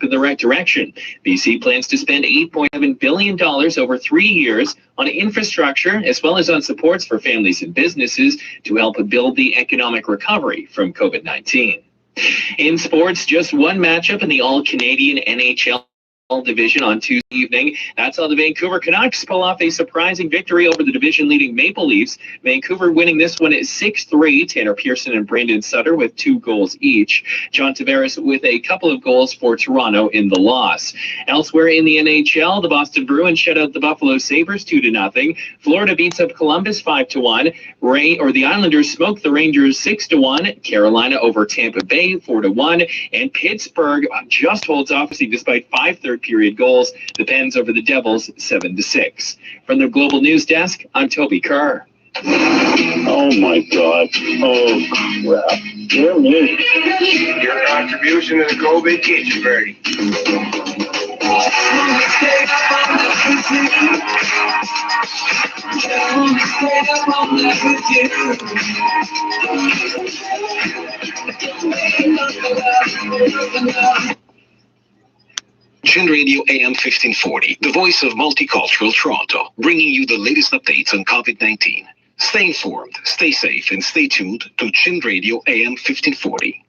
in the right direction. BC plans to spend $8.7 billion over 3 years on infrastructure as well as on supports for families and businesses to help build the economic recovery from COVID-19. In sports, just one matchup in the All-Canadian NHL division on Tuesday evening. That's how the Vancouver Canucks pull off a surprising victory over the division-leading Maple Leafs. Vancouver winning this one at 6-3. Tanner Pearson and Brandon Sutter with 2 goals each. John Tavares with a couple of goals for Toronto in the loss. Elsewhere in the NHL, the Boston Bruins shut out the Buffalo Sabres 2-0. Florida beats up Columbus 5-1. The Islanders smoked the Rangers 6-1. Carolina over Tampa Bay 4-1. And Pittsburgh just holds off despite 5 third-period goals. The Pens over the Devils 7-6. From the Global News Desk, I'm Toby Kerr. Oh my God! Oh crap! Dear me. Your contribution to the COVID kitchen party. Chin Radio AM 1540, the voice of multicultural Toronto, bringing you the latest updates on COVID-19. Stay informed, stay safe, and stay tuned to Chin Radio AM 1540.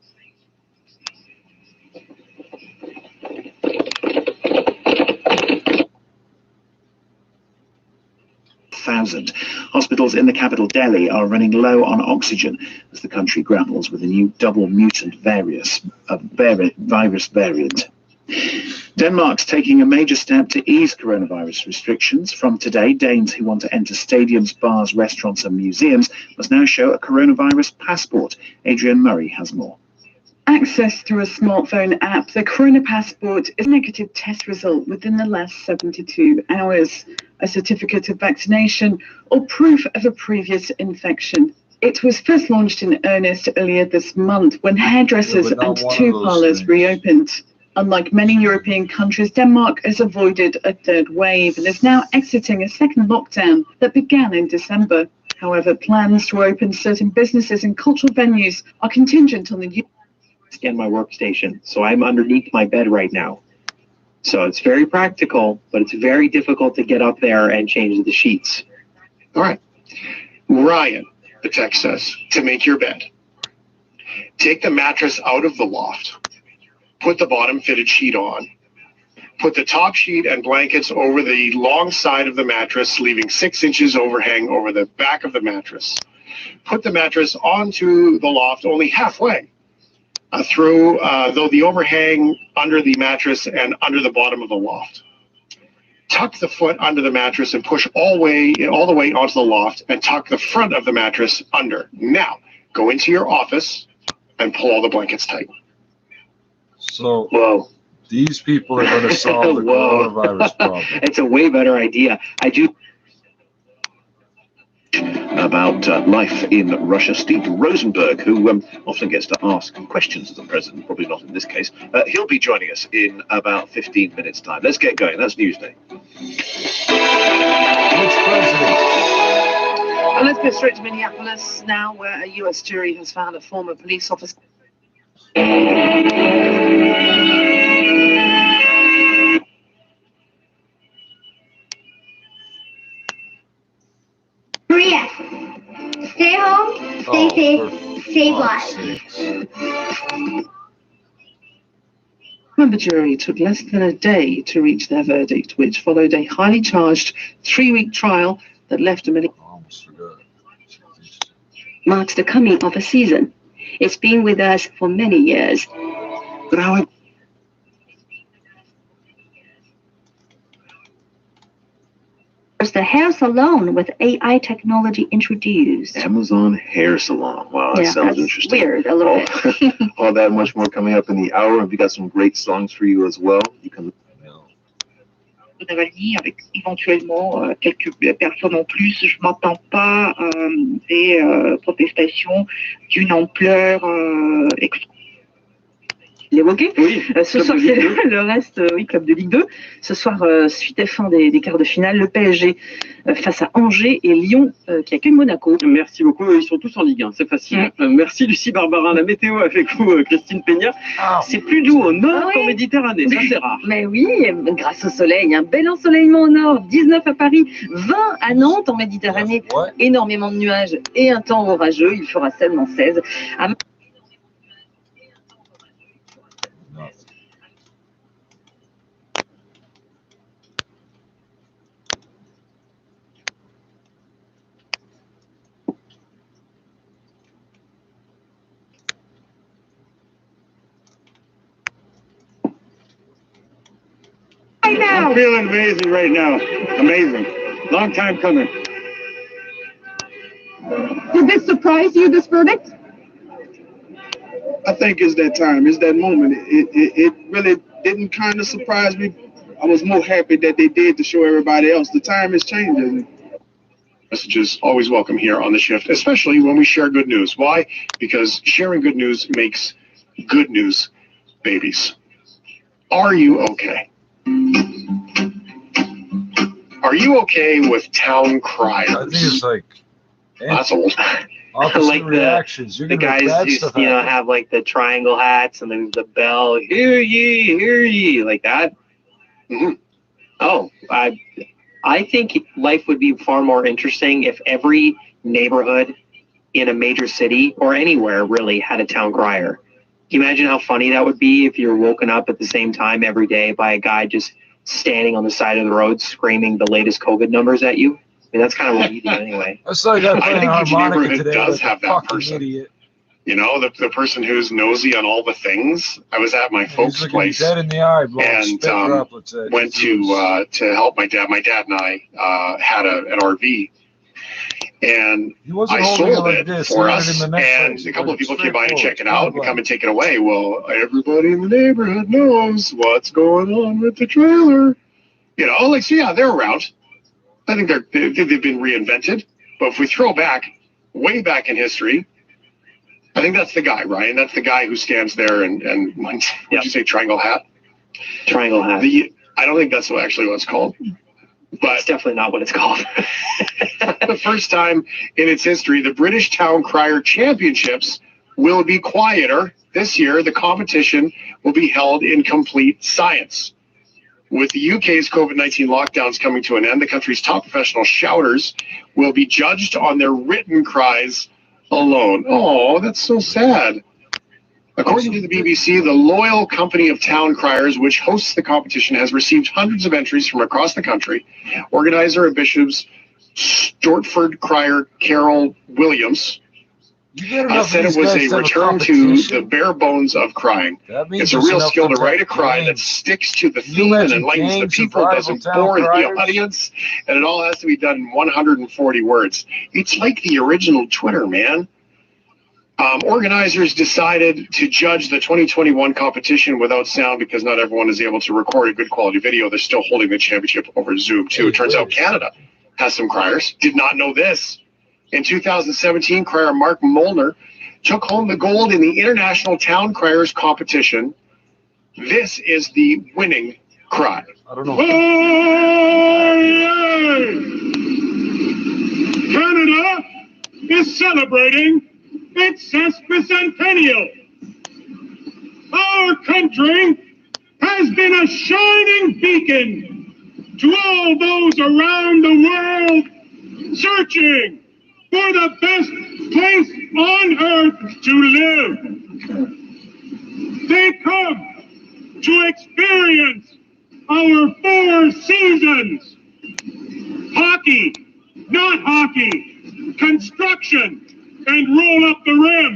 Hospitals in the capital Delhi are running low on oxygen as the country grapples with a new double mutant virus variant. Denmark's taking a major step to ease coronavirus restrictions. From today, Danes who want to enter stadiums, bars, restaurants and museums must now show a coronavirus passport. Adrian Murray has more. Access through a smartphone app, the Corona Passport is a negative test result within the last 72 hours, a certificate of vaccination or proof of a previous infection. It was first launched in earnest earlier this month when hairdressers and tattoo parlors reopened. Unlike many European countries, Denmark has avoided a third wave and is now exiting a second lockdown that began in December. However, plans to open certain businesses and cultural venues are contingent on the scan my workstation. So I'm underneath my bed right now. So it's very practical, but it's very difficult to get up there and change the sheets. All right. Ryan, the text says, to make your bed, take the mattress out of the loft. Put the bottom fitted sheet on. Put the top sheet and blankets over the long side of the mattress, leaving 6 inches overhang over the back of the mattress. Put the mattress onto the loft only halfway, though the overhang under the mattress and under the bottom of the loft. Tuck the foot under the mattress and push all the way onto the loft and tuck the front of the mattress under. Now, go into your office and pull all the blankets tight. So, Whoa. These people are going to solve the coronavirus problem. It's a way better idea. I do. About life in Russia, Steve Rosenberg, who often gets to ask questions of the president, probably not in this case. He'll be joining us in about 15 minutes' time. Let's get going. That's Newsday. Which president? And let's go straight to Minneapolis now, where a U.S. jury has found a former police officer. Maria, stay home, stay safe, save lives. The jury took less than a day to reach their verdict, which followed a highly charged 3-week trial that left marks the coming of a season. It's been with us for many years. But how There's the hair salon with AI technology introduced. Amazon hair salon. Wow, that sounds interesting. Weird, a little bit. All that much more coming up in the hour. We've got some great songs for you as well. You can. Navalny avec éventuellement quelques personnes en plus. Je m'attends pas des protestations d'une ampleur l'évoquer. Oui, Ce soir, c'est le reste, oui, club de Ligue 2. Ce soir, suite F1 des quarts de finale, le PSG face à Angers et Lyon qui accueille Monaco. Merci beaucoup. Ils sont tous en Ligue 1, c'est facile. Merci Lucie Barbarin. La météo avec vous, Christine Peña. C'est plus doux au nord qu'en Méditerranée, ça c'est rare. Mais oui, grâce au soleil, un bel ensoleillement au nord, 19 à Paris, 20 à Nantes en Méditerranée, énormément de nuages et un temps orageux, il fera seulement 16 à... I'm feeling amazing right now. Amazing. Long time coming. Did this surprise you, this verdict? I think it's that time. It's that moment. It really didn't kind of surprise me. I was more happy that they did to show everybody else. The time is changing. Messages always welcome here on The Shift, especially when we share good news. Why? Because sharing good news makes good news babies. Are you okay? Are you okay with town criers? I think it's like that's old. Opposite reactions. The guys who have like the triangle hats and then the bell, hear ye, like that. Mm-hmm. Oh, I think life would be far more interesting if every neighborhood in a major city or anywhere really had a town crier. Can you imagine how funny that would be if you were woken up at the same time every day by a guy just standing on the side of the road screaming the latest COVID numbers at you? I mean, that's kind of what you do anyway. That's like I think each neighborhood does have that person. Idiot. You know, the person who's nosy on all the things. I was at my folks' place dead in the eye, and went to help my dad. My dad and I had an RV. And I sold it for us, and a couple of people came by to check it out and come and take it away. Well, everybody in the neighborhood knows what's going on with the trailer. You know, like, so yeah, they're around. I think they've been reinvented. But if we throw back, way back in history, I think that's the guy, Ryan. That's the guy who stands there and did you say triangle hat? Triangle hat. I don't think that's actually what it's called. But it's definitely not what it's called. The first time in its history, the British Town Crier Championships will be quieter. This year, the competition will be held in complete silence. With the UK's COVID-19 lockdowns coming to an end, the country's top professional shouters will be judged on their written cries alone. Oh, that's so sad. According to the BBC, the Loyal Company of Town Criers, which hosts the competition, has received hundreds of entries from across the country. Organizer of Bishop's Stortford Crier Carol Williams said it was a return to the bare bones of crying. It's a real skill to write a cry that sticks to the theme and enlightens the people, doesn't bore the audience, and it all has to be done in 140 words. It's like the original Twitter, man. Organizers decided to judge the 2021 competition without sound because not everyone is able to record a good quality video. They're still holding the championship over Zoom, too. It turns out Canada has some criers. Did not know this. In 2017, crier Mark Molnar took home the gold in the International Town Criers competition. This is the winning cry. I don't know. Canada is celebrating its sesquicentennial. Our country has been a shining beacon to all those around the world searching for the best place on earth to live. They come to experience our 4 seasons. Hockey, not hockey, construction, and roll up the rim.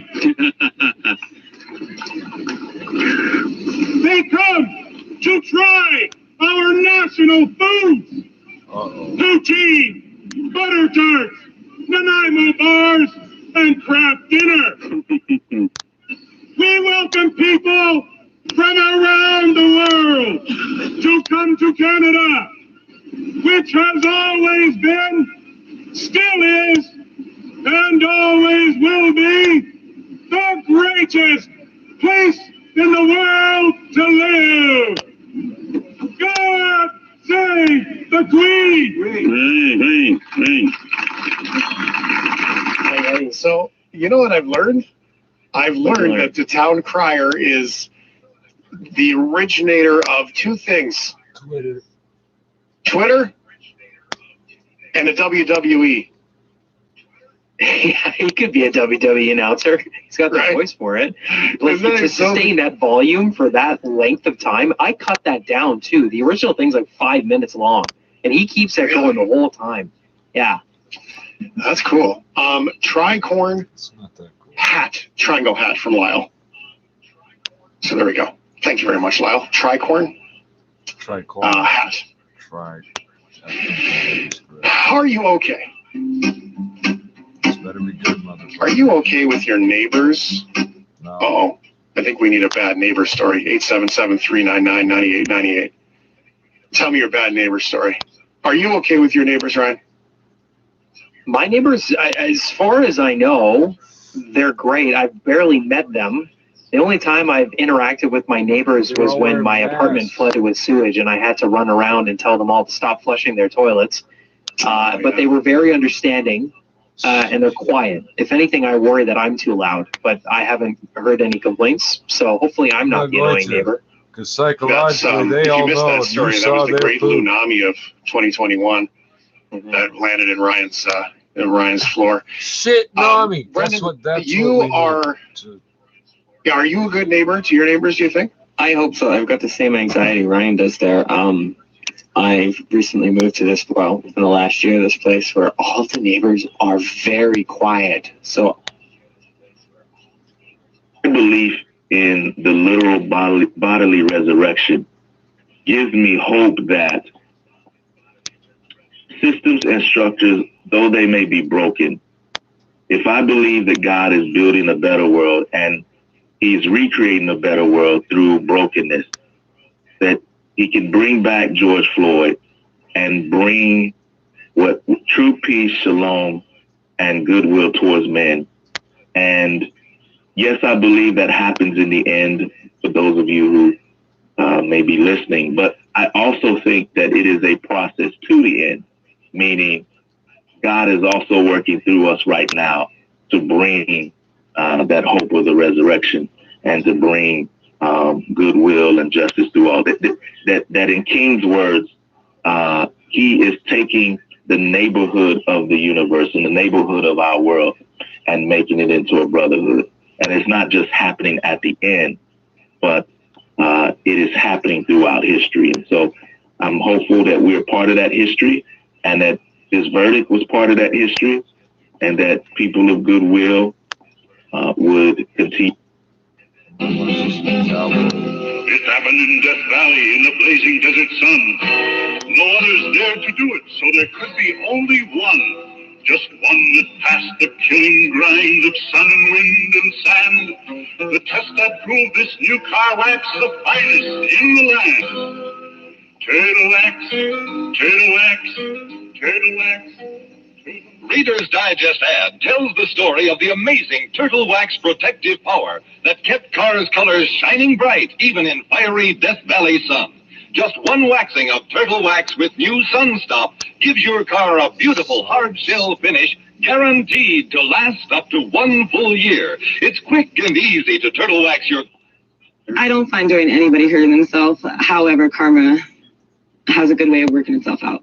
They come to try our national foods. Poutine, butter tarts, Nanaimo bars, and craft dinner. We welcome people from around the world to come to Canada, which has always been, still is, and always will be the greatest place in the world to live. God save the Queen! Hey, so, you know what I've learned? I've learned that the town crier is the originator of two things. Twitter and the WWE. Yeah, he could be a WWE announcer. He's got the voice for it. Like, to sustain that volume for that length of time, I cut that down too. The original thing's like 5 minutes long, and he keeps that going the whole time. Yeah. That's cool. Tricorn hat, triangle hat from Lyle. So there we go. Thank you very much, Lyle. Tricorn. Hat. Are you okay? Better be good, motherfucker. Are you okay with your neighbors? No. Uh-oh. I think we need a bad neighbor story. 877-399-9898. Tell me your bad neighbor story. Are you okay with your neighbors, Ryan? My neighbors, as far as I know, they're great. I've barely met them. The only time I've interacted with my neighbors was when my apartment flooded with sewage and I had to run around and tell them all to stop flushing their toilets. But they were very understanding. And they're quiet. If anything, I worry that I'm too loud, but I haven't heard any complaints, so hopefully I'm not the annoying neighbor. Because psychologically, they all know. That story. That was the great tsunami of 2021 that landed in Ryan's floor. Shit, Nami. Brendan, are you a good neighbor to your neighbors, do you think? I hope so. I've got the same anxiety Ryan does there. I've recently moved to this, in the last year, this place where all the neighbors are very quiet. So my belief in the literal bodily resurrection gives me hope that systems and structures, though they may be broken, if I believe that God is building a better world and he's recreating a better world through brokenness, that he can bring back George Floyd and bring what true peace, shalom, and goodwill towards men. And yes, I believe that happens in the end for those of you who may be listening. But I also think that it is a process to the end, meaning God is also working through us right now to bring that hope of the resurrection and to bring goodwill and justice through all that. That in King's words, he is taking the neighborhood of the universe and the neighborhood of our world and making it into a brotherhood. And it's not just happening at the end, but it is happening throughout history. And so I'm hopeful that we're part of that history and that this verdict was part of that history and that people of goodwill would continue. It happened in Death Valley in the blazing desert sun. No others dared to do it, so there could be only one. Just one that passed the killing grind of sun and wind and sand. The test that proved this new car wax the finest in the land. Turtle wax, turtle wax, turtle wax. Reader's Digest ad tells the story of the amazing Turtle Wax protective power that kept cars' colors shining bright even in fiery Death Valley sun. Just one waxing of Turtle Wax with new Sun Stop gives your car a beautiful hard shell finish guaranteed to last up to 1 full year. It's quick and easy to Turtle Wax your... I don't find doing anybody hurting themselves. However, karma has a good way of working itself out.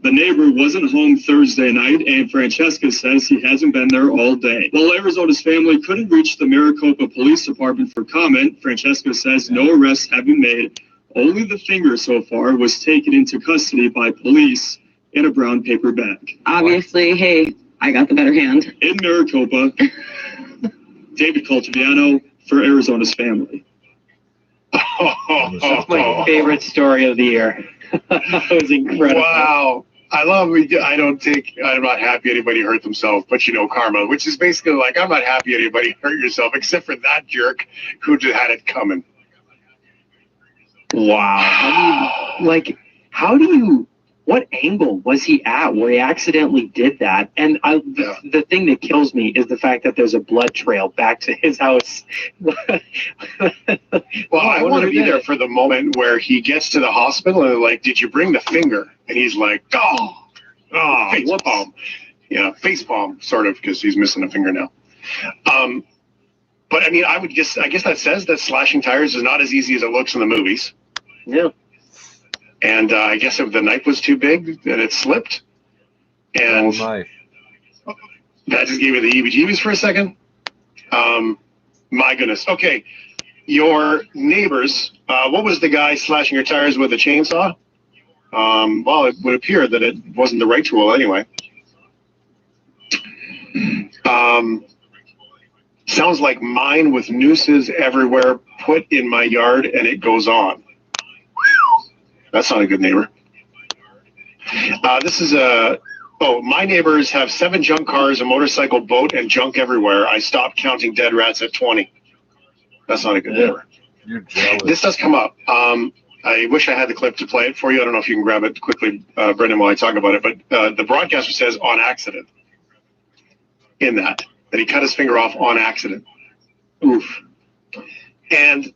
The neighbor wasn't home Thursday night, and Francesca says he hasn't been there all day. While Arizona's family couldn't reach the Maricopa Police Department for comment, Francesca says no arrests have been made. Only the finger so far was taken into custody by police in a brown paper bag. Obviously, hey, I got the better hand. In Maricopa, David Coltiviano for Arizona's family. That's my favorite story of the year. That was incredible. Wow. I love I'm not happy anybody hurt themselves, but you know karma, which is basically like, I'm not happy anybody hurt yourself except for that jerk who just had it coming. Wow. How do you what angle was he at where he accidentally did that? And the thing that kills me is the fact that there's a blood trail back to his house. Well, I want to be there for the moment where he gets to the hospital and they're like, did you bring the finger? And he's like, face palm. Yeah, face palm, sort of, because he's missing a finger now. But I mean, I guess that says that slashing tires is not as easy as it looks in the movies. Yeah. And I guess if the knife was too big, then it slipped. And that just gave me the heebie-jeebies for a second. My goodness. Okay, your neighbors, what was the guy slashing your tires with a chainsaw? Well, it would appear that it wasn't the right tool anyway. Sounds like mine with nooses everywhere, put in my yard, and it goes on. That's not a good neighbor. This is my neighbors have 7 junk cars, a motorcycle, boat, and junk everywhere. I stopped counting dead rats at 20. That's not a good neighbor. You're jealous. This does come up. I wish I had the clip to play it for you. I don't know if you can grab it quickly, Brendan, while I talk about it. But the broadcaster says on accident in that he cut his finger off on accident. Oof. And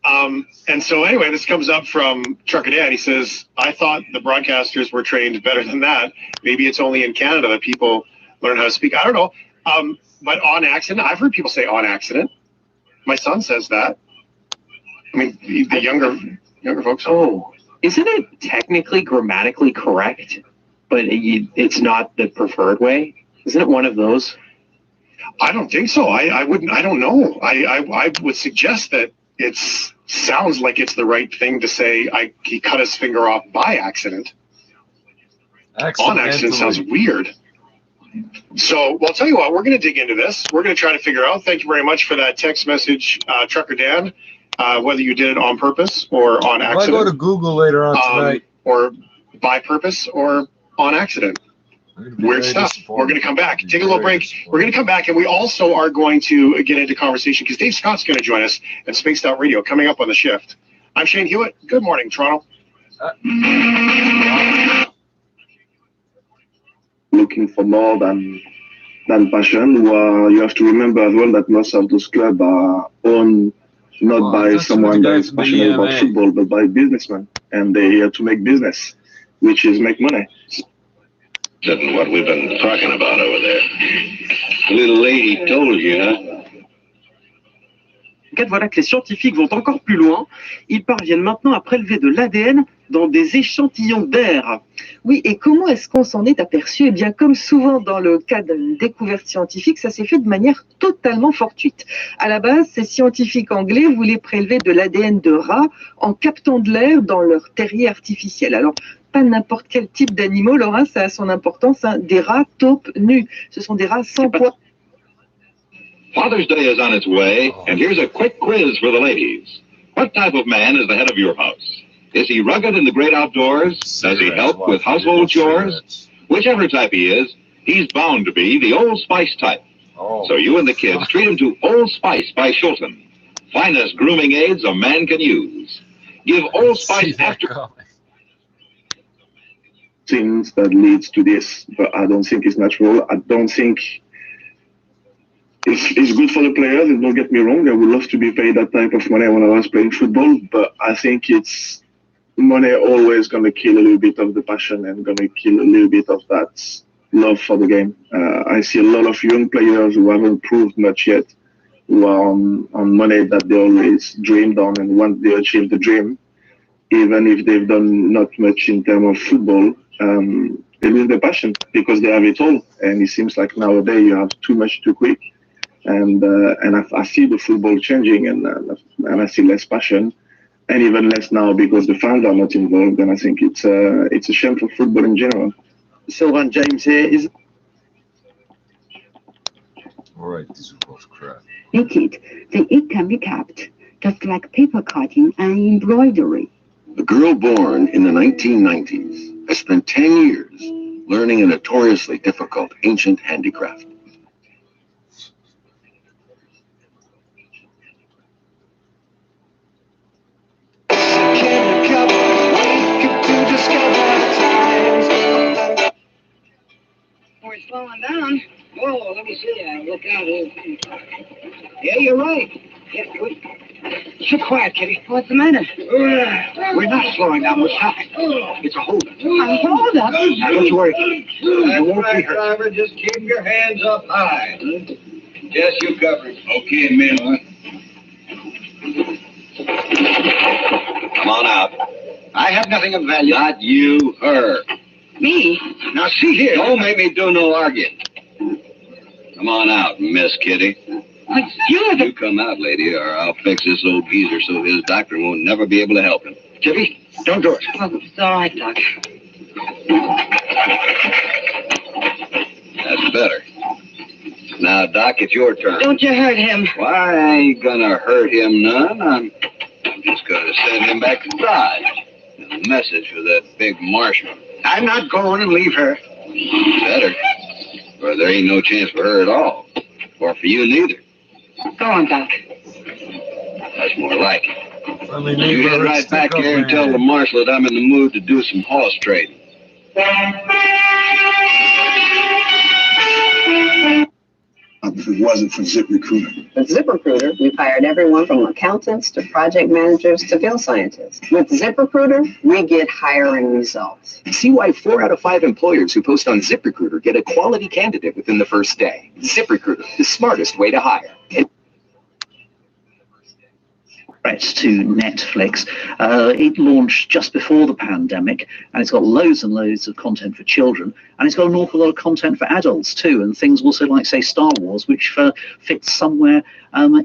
so anyway, this comes up from Trucker Dan. He says, I thought the broadcasters were trained better than that. Maybe it's only in Canada that people learn how to speak. I don't know. But on accident, I've heard people say on accident. My son says that. I mean, the younger folks. Oh, isn't it technically grammatically correct, but it's not the preferred way? Isn't it one of those? I don't think so. I don't know. I would suggest that it sounds like it's the right thing to say he cut his finger off by accident. On accident sounds weird. So, well, I'll tell you what, we're going to dig into this. We're going to try to figure out. Thank you very much for that text message, Trucker Dan, whether you did it on purpose or on accident. I go to Google later on tonight. Or by purpose or on accident. Weird stuff. We're going to come back. Take a little break. We're going to come back, and we also are going to get into conversation because Dave Scott's going to join us at Spaced Out Radio coming up on the shift. I'm Shane Hewitt. Good morning, Toronto. Looking for more than passion. You have to remember as well that most of those clubs are owned not by someone that is passionate about football, but by businessmen, and they're here to make business, which is make money. Isn't what we've been talking about over there. The little lady told you, huh? Voilà que les scientifiques vont encore plus loin. Ils parviennent maintenant à prélever de l'ADN dans des échantillons d'air. Oui, et comment est-ce qu'on s'en est aperçu? Eh bien, comme souvent dans le cas d'une découverte scientifique, ça s'est fait de manière totalement fortuite. À la base, ces scientifiques anglais voulaient prélever de l'ADN de rats en captant de l'air dans leur terrier artificiel. Alors, pas n'importe quel type d'animaux, Laura, ça a son importance, hein. Des rats taupes nus. Ce sont des rats sans poids. Father's Day is on its way, and here's a quick quiz for the ladies. What type of man is the head of your house? Is he rugged in the great outdoors? Does he help with household chores? Whichever type he is, he's bound to be the Old Spice type. So you and the kids treat him to Old Spice by Shulton. Finest grooming aids a man can use. Give Old Spice after... Things that leads to this, but I don't think it's natural. I don't think it's good for the players, and don't get me wrong, I would love to be paid that type of money when I was playing football, but I think it's money always going to kill a little bit of the passion and going to kill a little bit of that love for the game. I see a lot of young players who haven't proved much yet, who are on money that they always dreamed on, and once they achieve the dream, even if they've done not much in terms of football, they lose their passion because they have it all. And it seems like nowadays you have too much too quick. And I see the football changing, and I see less passion, and even less now because the fans are not involved. And I think it's a shame for football in general. Sylvain James here is. All right, these are both crap. Naked, the ink can be kept, just like paper cutting and embroidery. The girl born in the 1990s has spent 10 years learning a notoriously difficult ancient handicraft. Look out here. Yeah, you're right. Yeah, sit quiet, Kitty. What's the matter? We're not slowing down. We're stopping. It's a hold-up. A hold-up? Now, don't you worry. You won't be hurt. Driver, just keep your hands up high. Yes, you covered. Okay, man. Come on out. I have nothing of value. Not you, her. Me? Now, see here. Don't make me do no arguing. Come on out, Miss Kitty. You come out, lady, or I'll fix this old geezer so his doctor won't never be able to help him. Kitty, don't do it. Oh, it's all right, Doc. That's better. Now, Doc, it's your turn. Don't you hurt him. Why, I ain't gonna hurt him none. I'm just gonna send him back to Dodge. A message for that big marshal. I'm not going to leave her. Better. Or there ain't no chance for her at all. Or for you neither. Go on, Doc. That's more like it. You head right back there and tell the marshal that I'm in the mood to do some horse trading. If it wasn't for ZipRecruiter. With ZipRecruiter, we've hired everyone from accountants to project managers to field scientists. With ZipRecruiter, we get hiring results. See why 4 out of 5 employers who post on ZipRecruiter get a quality candidate within the first day. ZipRecruiter, the smartest way to hire. To Netflix. It launched just before the pandemic, and it's got loads and loads of content for children, and it's got an awful lot of content for adults too, and things also like, say, Star Wars, which fits somewhere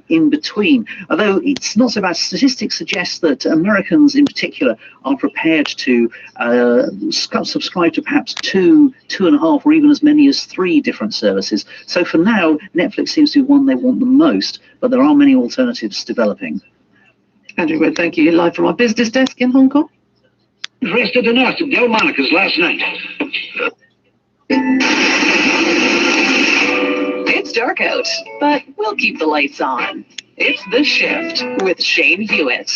in between. Although it's not so bad. Statistics suggest that Americans in particular are prepared to subscribe to perhaps 2, 2.5, or even as many as 3 different services. So for now, Netflix seems to be one they want the most, but there are many alternatives developing. Andrew Wood, thank you. Live from our business desk in Hong Kong. Rested the north of Delmonico's last night. It's dark out, but we'll keep the lights on. It's The Shift with Shane Hewitt.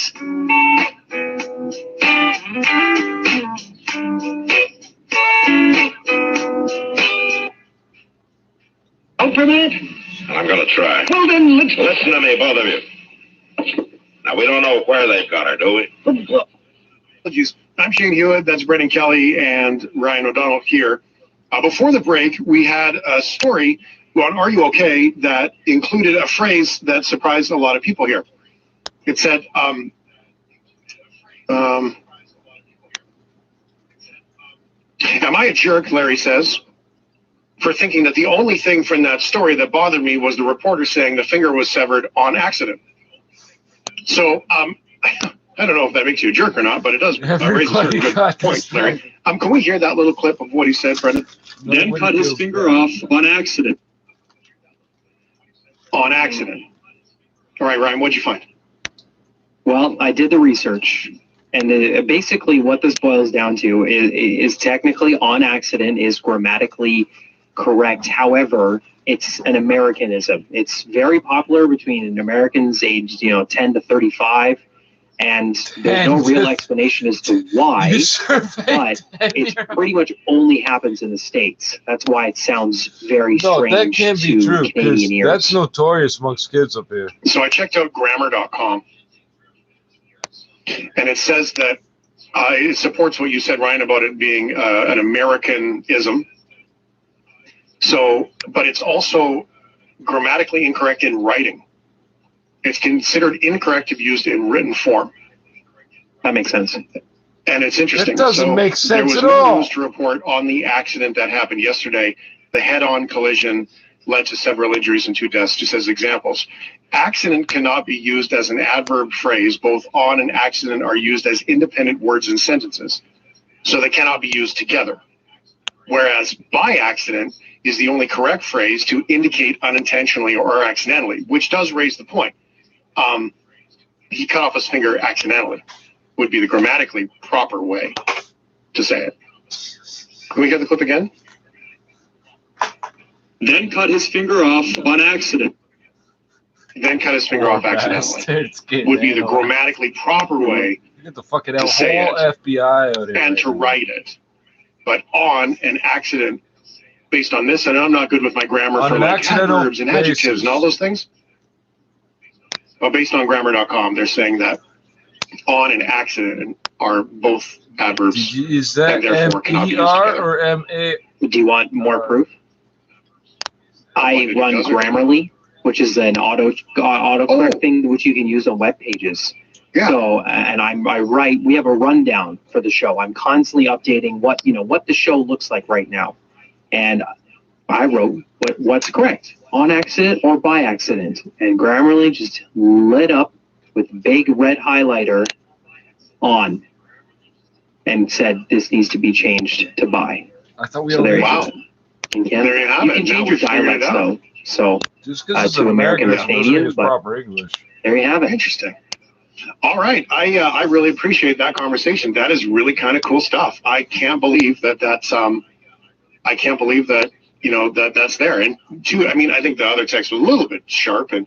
Out for a minute? I'm going to try. Well, then, let's... Listen to me, both of you. Now, we don't know where they've got her, do we? Apologies. I'm Shane Hewitt. That's Brendan Kelly and Ryan O'Donnell here. Before the break, we had a story on Are You OK? That included a phrase that surprised a lot of people here. It said, am I a jerk, Larry says, for thinking that the only thing from that story that bothered me was the reporter saying the finger was severed on accident. So, I don't know if that makes you a jerk or not, but it does raise a certain good point, Larry. Can we hear that little clip of what he said, Brendan? Then cut his finger off on accident. On accident. All right, Ryan, what'd you find? Well, I did the research, and basically what this boils down to is technically on accident is grammatically correct. However, it's an Americanism. It's very popular between Americans aged, 10 to 35, and there's no real explanation as to why, but it pretty much only happens in the States. That's why it sounds very strange that can't be to true, Canadian ears. that's notorious amongst kids up here. So I checked out grammar.com, and it says that it supports what you said, Ryan, about it being an Americanism. So, but it's also grammatically incorrect in writing. It's considered incorrect if used in written form. That makes sense. And it's interesting. It doesn't make sense at all. There was no all. news to report on the accident that happened yesterday. The head-on collision led to several injuries and 2 deaths, just as examples. Accident cannot be used as an adverb phrase. Both on and accident are used as independent words and sentences. So they cannot be used together. Whereas by accident is the only correct phrase to indicate unintentionally or accidentally, which does raise the point. He cut off his finger accidentally would be the grammatically proper way to say it. Can we hear the clip again? Then cut his finger off on accident. Then cut his finger off accidentally would be the grammatically proper way Get the fucking to whole say it FBI out here. and to write it. But on and accident based on this, and I'm not good with my grammar On for an like accidental adverbs and adjectives and all those things. But based on grammar.com, they're saying that on and accident are both adverbs. Is that and therefore cannot be used M-E-R together. or M-A? Do you want more proof? I run Grammarly, which is an autocorrect thing which you can use on web pages. Yeah. So, and I write. We have a rundown for the show. I'm constantly updating what the show looks like right now, and I wrote what's correct, on accident or by accident, and Grammarly just lit up with big red highlighter on, and said this needs to be changed to by. I thought we So all there you wow. go. You can, There you have it. can Now change we your figured it dialects out. though. So Just because it's to an American or doesn't mean Canadian, it's but proper English. there you have it. Interesting. All right. I really appreciate that conversation. That is really kind of cool stuff. I can't believe that's I can't believe that that's there. And two, I mean, I think the other text was a little bit sharp and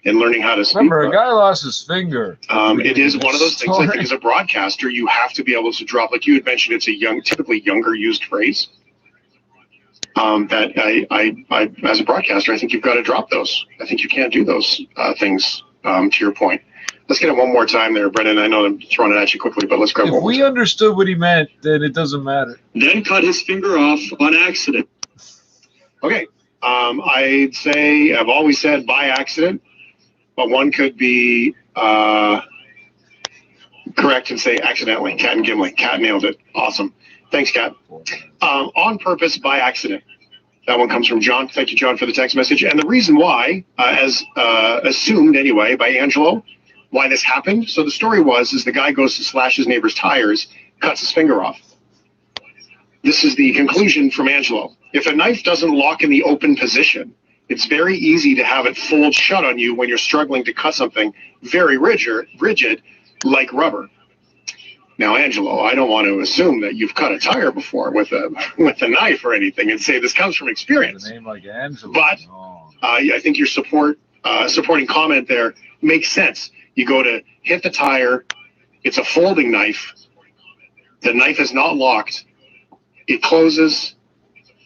learning how to speak. Remember, a guy lost his finger. It is one of those things. I think as a broadcaster, you have to be able to drop, like you had mentioned, it's a typically younger used phrase. That I as a broadcaster, I think you've got to drop those. I think you can't do those things. To your point, let's get it one more time there, Brendan. I know I'm throwing it at you quickly, but let's grab If one more we time. understood what he meant, then it doesn't matter. Then cut his finger off on accident. Okay. I'd say I've always said by accident, but one could be correct and say accidentally. Cat and Gimli. Cat nailed it. Awesome. Thanks, Cat. On purpose by accident. That one comes from John. Thank you, John, for the text message. And the reason why, as assumed anyway by Angelo, why this happened. So the story is the guy goes to slash his neighbor's tires, cuts his finger off. This is the conclusion from Angelo. If a knife doesn't lock in the open position, it's very easy to have it fold shut on you when you're struggling to cut something very rigid like rubber. Now, Angelo, I don't want to assume that you've cut a tire before with a knife or anything and say this comes from experience. A name like Angelo. But I think your supporting comment there makes sense. You go to hit the tire, it's a folding knife, the knife is not locked, it closes,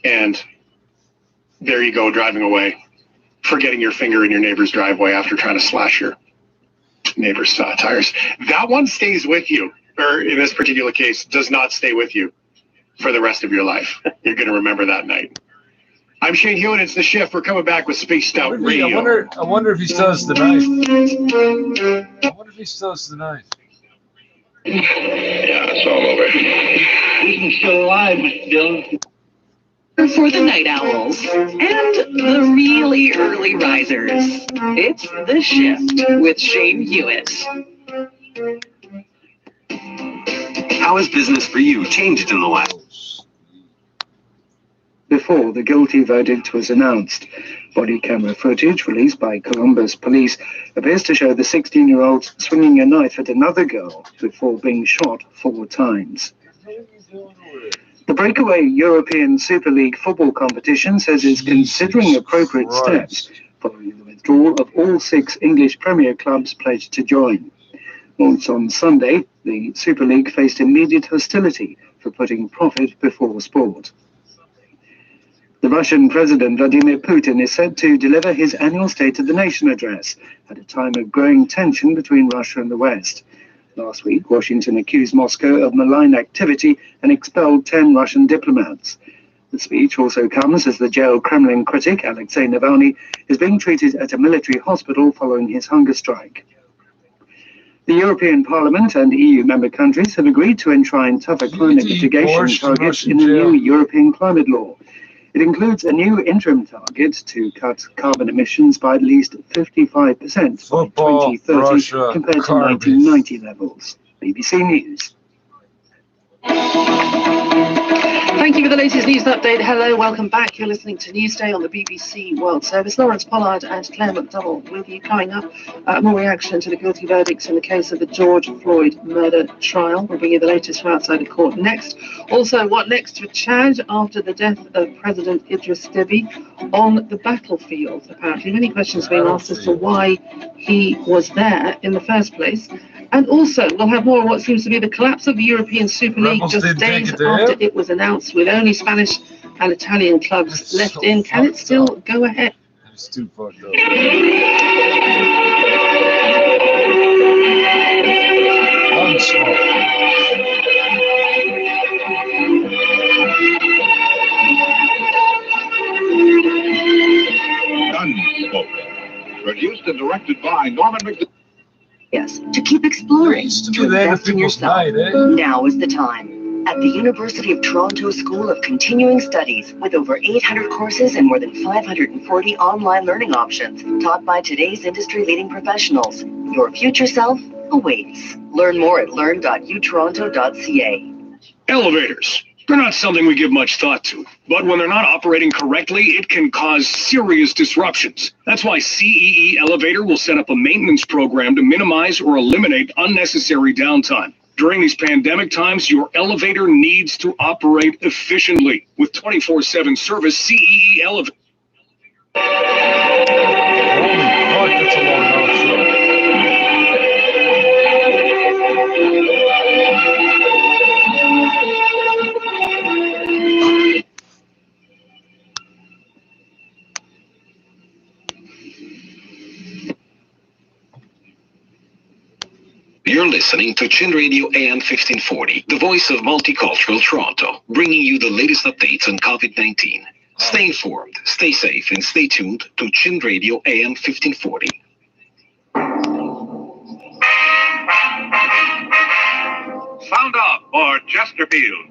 and there you go, driving away, forgetting your finger in your neighbor's driveway after trying to slash your neighbor's tires. That one stays with you, or in this particular case, does not stay with you for the rest of your life. You're going to remember that night. I'm Shane Hewitt. It's The Shift. We're coming back with Spaced Out Radio. I wonder if he still has the knife. I wonder if he still has the knife. Yeah, it's all over. He's still alive, Mr. Dillon. For the night owls and the really early risers, it's The Shift with Shane Hewitt. How has business for you changed in the last? Before the guilty verdict was announced, body camera footage released by Columbus police appears to show the 16-year-old swinging a knife at another girl before being shot 4 times. The breakaway European Super League football competition says it's considering appropriate steps following the withdrawal of all 6 English Premier clubs pledged to join. Once on Sunday, the Super League faced immediate hostility for putting profit before sport. The Russian President Vladimir Putin is set to deliver his annual State of the Nation address at a time of growing tension between Russia and the West. Last week, Washington accused Moscow of malign activity and expelled 10 Russian diplomats. The speech also comes as the jailed Kremlin critic Alexei Navalny is being treated at a military hospital following his hunger strike. The European Parliament and EU member countries have agreed to enshrine tougher climate mitigation targets in the new European climate law. It includes a new interim target to cut carbon emissions by at least 55% by 2030 compared to 1990 levels. BBC News. Thank you for the latest news update. Hello, welcome back. You're listening to Newsday on the BBC World Service. Lawrence Pollard and Claire McDonald with you. Coming up, more reaction to the guilty verdicts in the case of the George Floyd murder trial. We'll bring you the latest from outside the court next. Also, what next for Chad after the death of President Idris Deby on the battlefield? Apparently, many questions being asked as to why he was there in the first place. And also, we'll have more on what seems to be the collapse of the European Super League just days after it was announced, with only Spanish and Italian clubs left in. Can it still go ahead? It's too fucked up. Gunsmoke. Produced and directed by Norman McDonald. Yes, to keep exploring, to invest in yourself. Now is the time. At the University of Toronto School of Continuing Studies, with over 800 courses and more than 540 online learning options, taught by today's industry-leading professionals, your future self awaits. Learn more at learn.utoronto.ca. Elevators. They're not something we give much thought to, but when they're not operating correctly, it can cause serious disruptions. That's why CEE Elevator will set up a maintenance program to minimize or eliminate unnecessary downtime. During these pandemic times, your elevator needs to operate efficiently. With 24/7 service, CEE Elevator. Holy fuck, that's a long outro. You're listening to Chin Radio AM 1540, the voice of multicultural Toronto, bringing you the latest updates on COVID-19. Stay informed, stay safe, and stay tuned to Chin Radio AM 1540. Sound off for Chesterfield.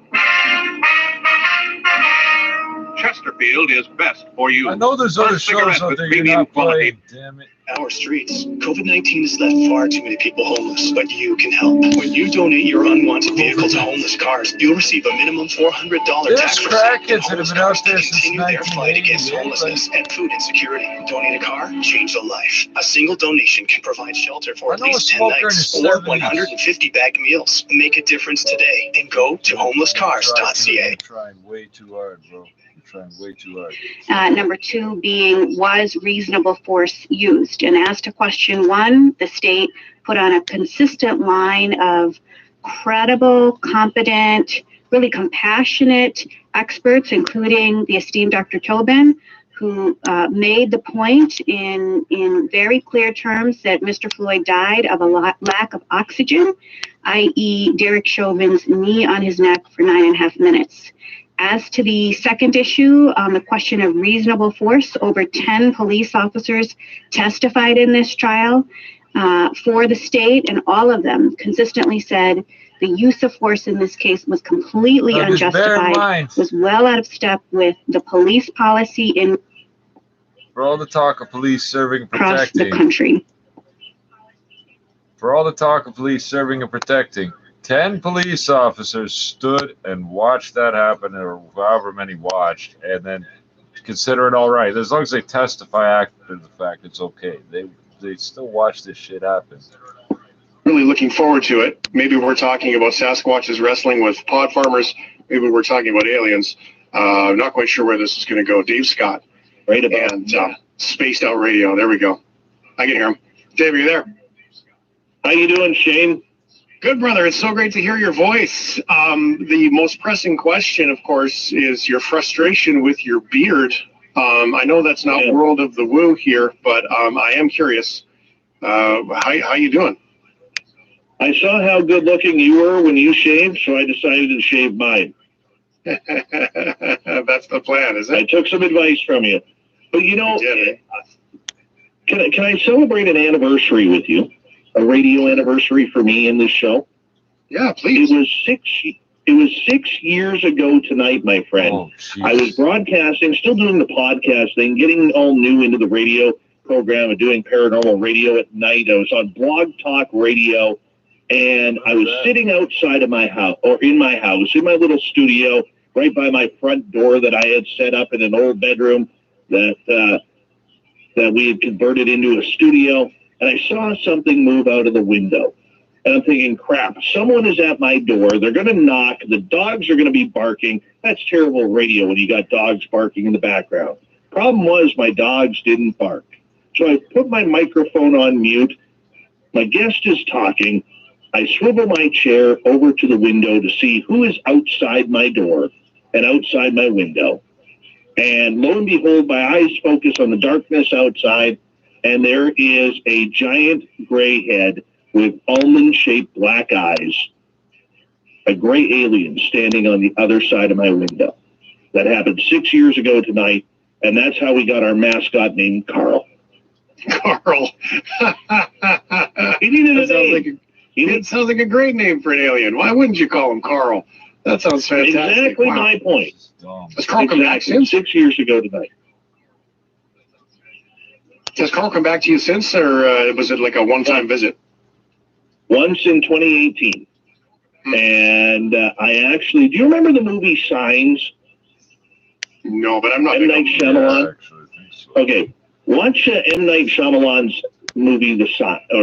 Chesterfield is best for you. I know there's other shows out there you're not playing, damn it. Our streets. COVID-19 has left far too many people homeless, but you can help. When you donate your unwanted vehicle to homeless cars, you'll receive a minimum $400 tax rebate. There's crackheads that have been out there since Continue their fight against 1988. homelessness and food insecurity. Donate a car, change a life. A single donation can provide shelter for at least 10 nights or 150 bagged meals. Make a difference today and go to homelesscars.ca. You're trying way too hard, bro. You're trying way too hard. Number two being, was reasonable force used? And as to question one, the state put on a consistent line of credible, competent, really compassionate experts, including the esteemed Dr. Tobin, who made the point in very clear terms that Mr. Floyd died of a lack of oxygen, i.e. Derek Chauvin's knee on his neck for 9.5 minutes. As to the second issue, on the question of reasonable force, over 10 police officers testified in this trial for the state, and all of them consistently said the use of force in this case was completely unjustified, was well out of step with the police policy in For all the talk of police serving and across the protecting. country. For all the talk of police serving and protecting, 10 police officers stood and watched that happen, or however many watched, and then consider it all right. As long as they testify after the fact, it's okay. They still watch this shit happen. Really looking forward to it. Maybe we're talking about Sasquatches wrestling with pod farmers. Maybe we're talking about aliens. I'm not quite sure where this is going to go. Dave Scott. Right about and Spaced Out Radio. There we go. I can hear him. Dave, are you there? How you doing, Shane? Good, brother. It's so great to hear your voice. The most pressing question, of course, is your frustration with your beard. I know that's not World of the Woo here, but I am curious. How you doing? I saw how good looking you were when you shaved, so I decided to shave mine. That's the plan, is it? I took some advice from you. But you know, can I celebrate an anniversary with you? A radio anniversary for me in this show? Yeah, please. It was 6 years ago tonight, my friend. I was broadcasting, still doing the podcast thing, getting all new into the radio program and doing paranormal radio at night. I was on Blog Talk Radio, and I was sitting outside of my house, or in my house, in my little studio, right by my front door that I had set up in an old bedroom that we had converted into a studio. And I saw something move out of the window. And I'm thinking, crap, someone is at my door. They're going to knock. The dogs are going to be barking. That's terrible radio when you got dogs barking in the background. Problem was, my dogs didn't bark. So I put my microphone on mute. My guest is talking. I swivel my chair over to the window to see who is outside my door and outside my window. And lo and behold, my eyes focus on the darkness outside, and there is a giant gray head with almond-shaped black eyes, a gray alien standing on the other side of my window. That happened 6 years ago tonight, and that's how we got our mascot named Carl. Carl. He needed a name. It sounds like a great name for an alien. Why wouldn't you call him Carl? That sounds fantastic. Exactly Wow. my point. Has Carl come back since? 6 years ago tonight. Has Carl come back to you since, or was it like a one-time visit? Once in 2018. And I actually, do you remember the movie Signs? No, but I'm not. M. Night Shyamalan? Okay. Watch M. Night Shyamalan's movie,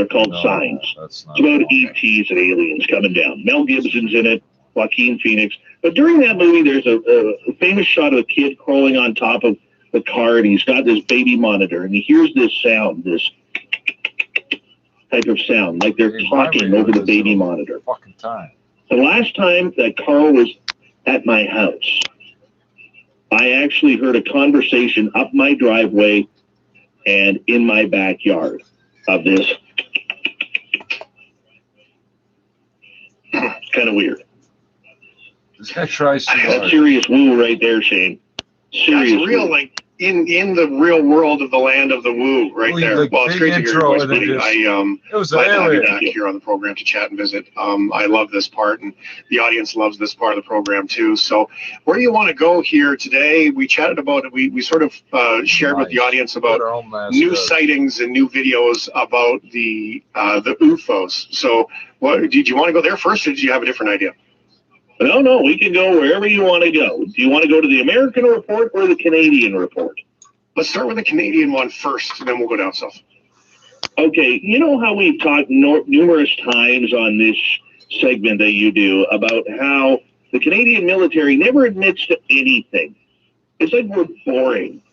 called Signs. It's about ETs and aliens coming down. Mel Gibson's in it, Joaquin Phoenix. But during that movie, there's a famous shot of a kid crawling on top of the car, and he's got this baby monitor, and he hears this sound, this type of sound, like they're talking over the baby monitor. Fucking time. The last time that Carl was at my house, I actually heard a conversation up my driveway and in my backyard of this. Kind of weird. This guy tries to. That's serious woo right there, Shane. Serious. That's real, woo. like in the real world of the land of the woo, right there. Well, it's great to hear your voice, buddy. It was glad to have you alien. back here on the program to chat and visit. I love this part, and the audience loves this part of the program too. So, where do you want to go here today? We chatted about it. We sort of shared with the audience about new sightings and new videos about the UFOs. So, did you want to go there first, or did you have a different idea? No, we can go wherever you want to go. Do you want to go to the American report or the Canadian report? Let's start with the Canadian one first, and then we'll go down south. Okay, you know how we've talked numerous times on this segment that you do about how the Canadian military never admits to anything. It's like we're boring.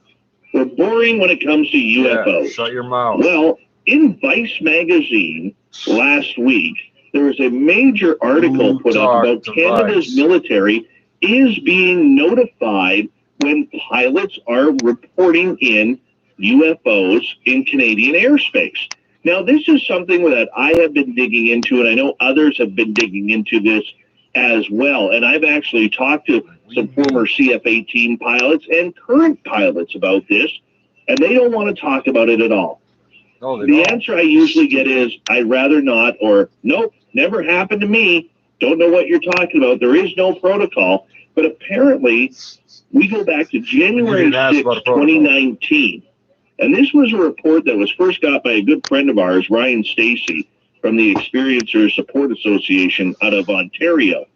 We're boring when it comes to UFOs. Yeah, shut your mouth. Well, in Vice magazine last week, there was a major article put up about Canada's military is being notified when pilots are reporting in UFOs in Canadian airspace. Now, this is something that I have been digging into, and I know others have been digging into this as well. And I've actually talked to some former CF-18 pilots and current pilots about this, and they don't want to talk about it at all. No, the answer I usually get is, I'd rather not, or nope, never happened to me. Don't know what you're talking about. There is no protocol. But apparently, we go back to January 6, 2019. And this was a report that was first got by a good friend of ours, Ryan Stacy, from the Experiencers Support Association out of Ontario.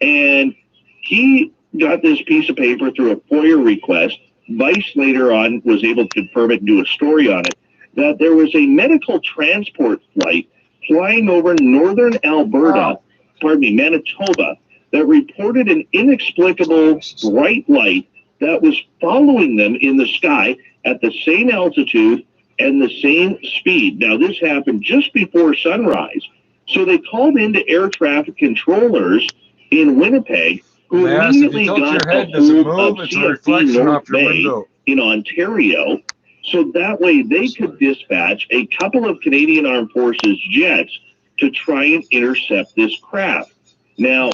And he got this piece of paper through a FOIA request. Vice later on was able to confirm it and do a story on it, that there was a medical transport flight flying over northern Alberta, Manitoba, that reported an inexplicable bright light that was following them in the sky at the same altitude and the same speed. Now, this happened just before sunrise. So they called into air traffic controllers in Winnipeg, who immediately got a hold of CFB North Bay in Ontario, so that way they could dispatch a couple of Canadian Armed Forces jets to try and intercept this craft. Now,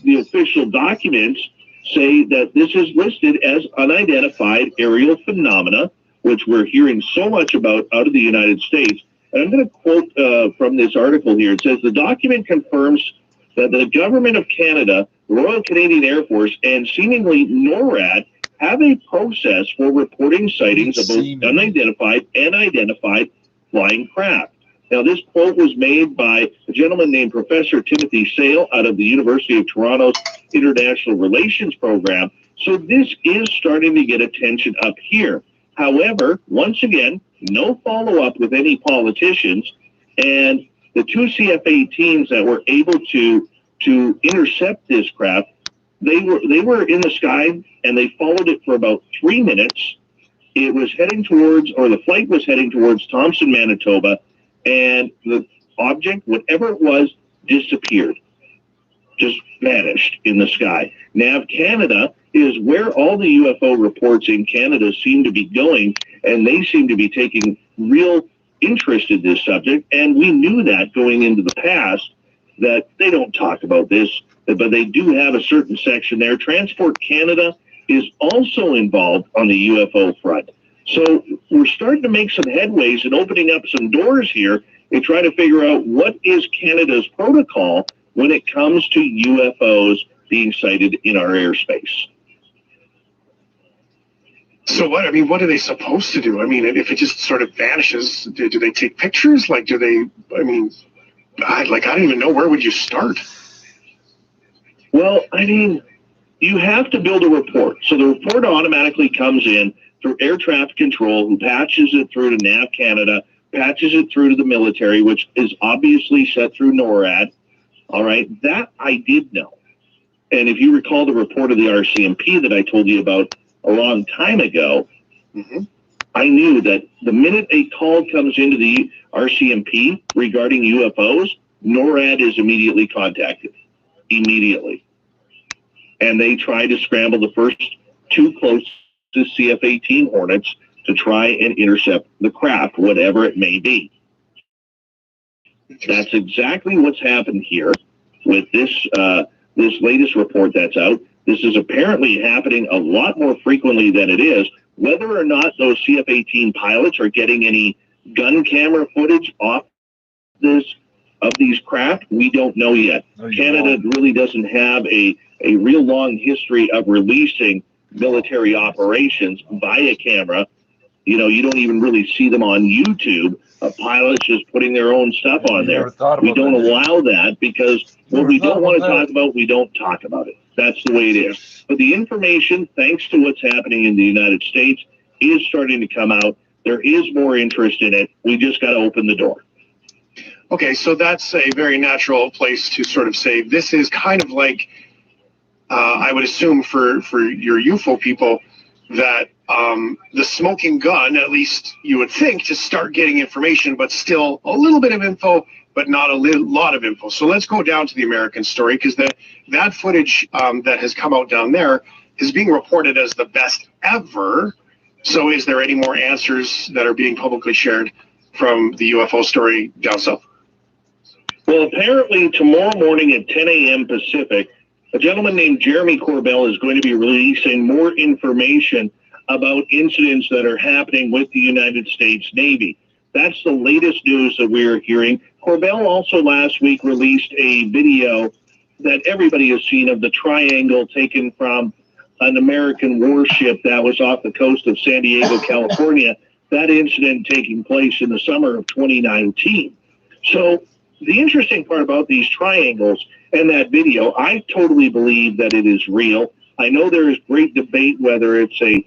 the official documents say that this is listed as unidentified aerial phenomena, which we're hearing so much about out of the United States. And I'm going to quote from this article here. It says, the document confirms that the Government of Canada, the Royal Canadian Air Force, and seemingly NORAD have a process for reporting sightings of both unidentified and identified flying craft. Now, this quote was made by a gentleman named Professor Timothy Sale out of the University of Toronto's International Relations Program. So this is starting to get attention up here. However, once again, no follow-up with any politicians, and the two CF-18s that were able to intercept this craft, they were in the sky, and they followed it for about 3 minutes. It was heading towards, or the flight was heading towards Thompson, Manitoba, and the object, whatever it was, disappeared, just vanished in the sky. NAV Canada is where all the UFO reports in Canada seem to be going, and they seem to be taking real interest in this subject. And we knew that going into the past, that they don't talk about this, but they do have a certain section there. Transport Canada is also involved on the UFO front. So we're starting to make some headways and opening up some doors here and trying to figure out what is Canada's protocol when it comes to UFOs being sighted in our airspace. So what, I mean, what are they supposed to do? I mean, if it just sort of vanishes, do they take pictures? Like, do they, I mean, I don't even know, where would you start? Well, I mean, you have to build a report. So the report automatically comes in through air traffic control, who patches it through to NAV Canada, patches it through to the military, which is obviously set through NORAD. All right, that I did know. And if you recall the report of the RCMP that I told you about a long time ago, I knew that the minute a call comes into the RCMP regarding UFOs, NORAD is immediately contacted. Immediately. And they try to scramble the first two closest CF-18 Hornets to try and intercept the craft, whatever it may be. That's exactly what's happened here with this this latest report that's out. This is apparently happening a lot more frequently than it is. Whether or not those CF-18 pilots are getting any gun camera footage off of these craft, we don't know yet. Canada really doesn't have a real long history of releasing military operations via camera. You know, you don't even really see them on YouTube. Pilots just putting their own stuff on there. We don't allow that because what we don't want to talk about, we don't talk about it. That's the way it is. But the information, thanks to what's happening in the United States, is starting to come out. There is more interest in it. We just got to open the door. Okay, so that's a very natural place to sort of say this is kind of like, I would assume for your UFO people, that the smoking gun, at least you would think, to start getting information, but still a little bit of info, but not a lot of info. So let's go down to the American story, because that footage that has come out down there is being reported as the best ever. So is there any more answers that are being publicly shared from the UFO story down south? Well, apparently tomorrow morning at 10 a.m. Pacific, a gentleman named Jeremy Corbell is going to be releasing more information about incidents that are happening with the United States Navy. That's the latest news that we're hearing. Corbell also last week released a video that everybody has seen of the triangle taken from an American warship that was off the coast of San Diego, California. That incident taking place in the summer of 2019. So the interesting part about these triangles and that video, I totally believe that it is real. I know there is great debate whether it's a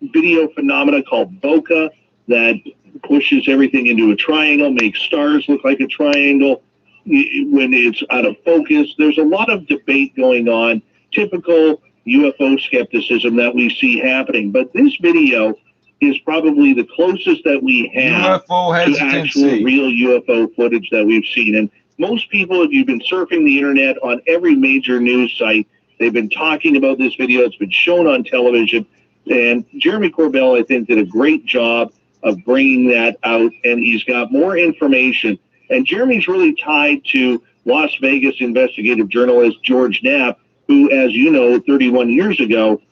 video phenomena called bokeh that pushes everything into a triangle, makes stars look like a triangle when it's out of focus. There's a lot of debate going on, typical UFO skepticism that we see happening. But this video is probably the closest that we have to actual real UFO footage that we've seen. And most people, if you've been surfing the internet on every major news site, they've been talking about this video. It's been shown on television. And Jeremy Corbell, I think, did a great job of bringing that out. And he's got more information. And Jeremy's really tied to Las Vegas investigative journalist George Knapp, who, as you know, 31 years ago,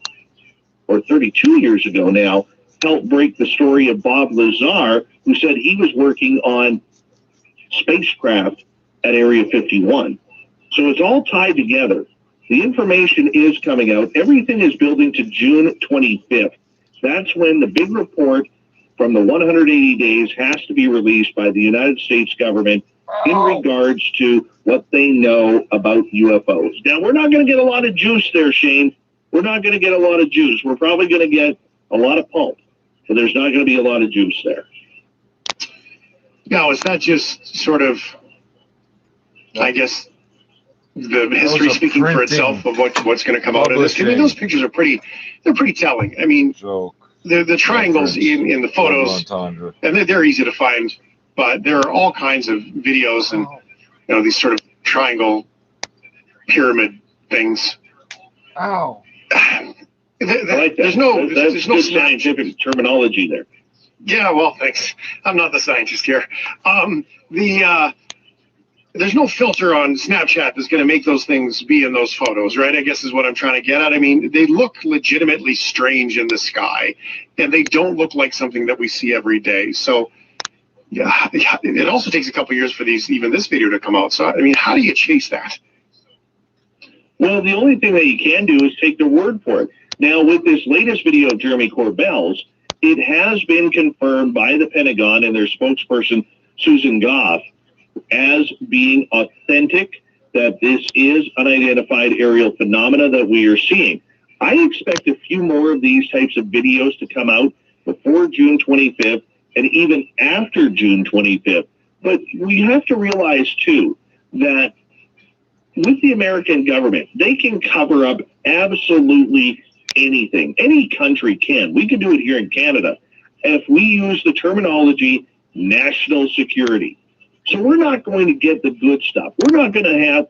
or 32 years ago now, helped break the story of Bob Lazar, who said he was working on spacecraft at Area 51. So it's all tied together. The information is coming out. Everything is building to June 25th. That's when the big report from the 180 days has to be released by the United States government in regards to what they know about UFOs. Now, we're not going to get a lot of juice there, Shane. We're not going to get a lot of juice. We're probably going to get a lot of pulp, but there's not going to be a lot of juice there. Now, is that just sort of, I guess, the history speaking for itself of what's going to come out of this? I mean, those pictures are pretty telling. I mean, the triangles in the photos, and they're easy to find, but there are all kinds of videos and, you know, these sort of triangle pyramid things Ow. There's no good scientific terminology there. Yeah, well, thanks. I'm not the scientist here. There's no filter on Snapchat that's going to make those things be in those photos, right? I guess is what I'm trying to get at. I mean, they look legitimately strange in the sky, and they don't look like something that we see every day. So, yeah, it also takes a couple years for even this video to come out. So, I mean, how do you chase that? Well, the only thing that you can do is take their word for it. Now, with this latest video of Jeremy Corbell's, it has been confirmed by the Pentagon and their spokesperson, Susan Goff, as being authentic, that this is unidentified aerial phenomena that we are seeing. I expect a few more of these types of videos to come out before June 25th and even after June 25th. But we have to realize, too, that with the American government, they can cover up absolutely anything. Any country can. We can do it here in Canada if we use the terminology national security. So we're not going to get the good stuff. We're not going to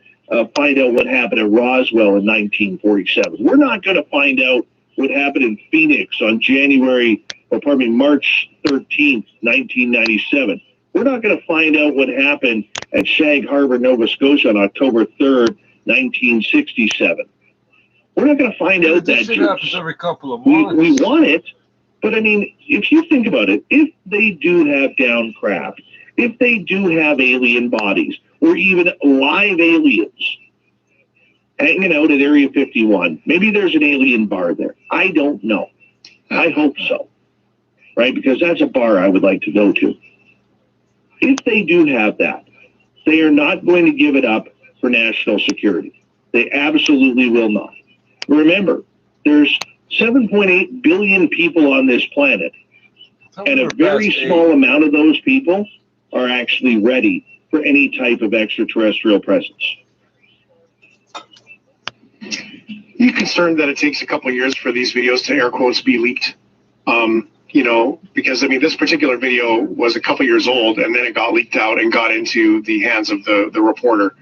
find out what happened at Roswell in 1947. We're not going to find out what happened in Phoenix on March 13th, 1997. We're not going to find out what happened at Shag Harbor, Nova Scotia on October 3rd, 1967. We're not going to find out that shit happens every couple of we months. want it, but I mean, if you think about it, if they do have down craft, if they do have alien bodies, or even live aliens hanging out at Area 51, maybe there's an alien bar there. I don't know. I hope so, right? Because that's a bar I would like to go to. If they do have that, they are not going to give it up for national security. They absolutely will not. Remember, there's 7.8 billion people on this planet, and a very small amount of those people are actually ready for any type of extraterrestrial presence. You concerned that it takes a couple of years for these videos to air quotes be leaked? You know, because I mean, this particular video was a couple years old, and then it got leaked out and got into the hands of the reporter.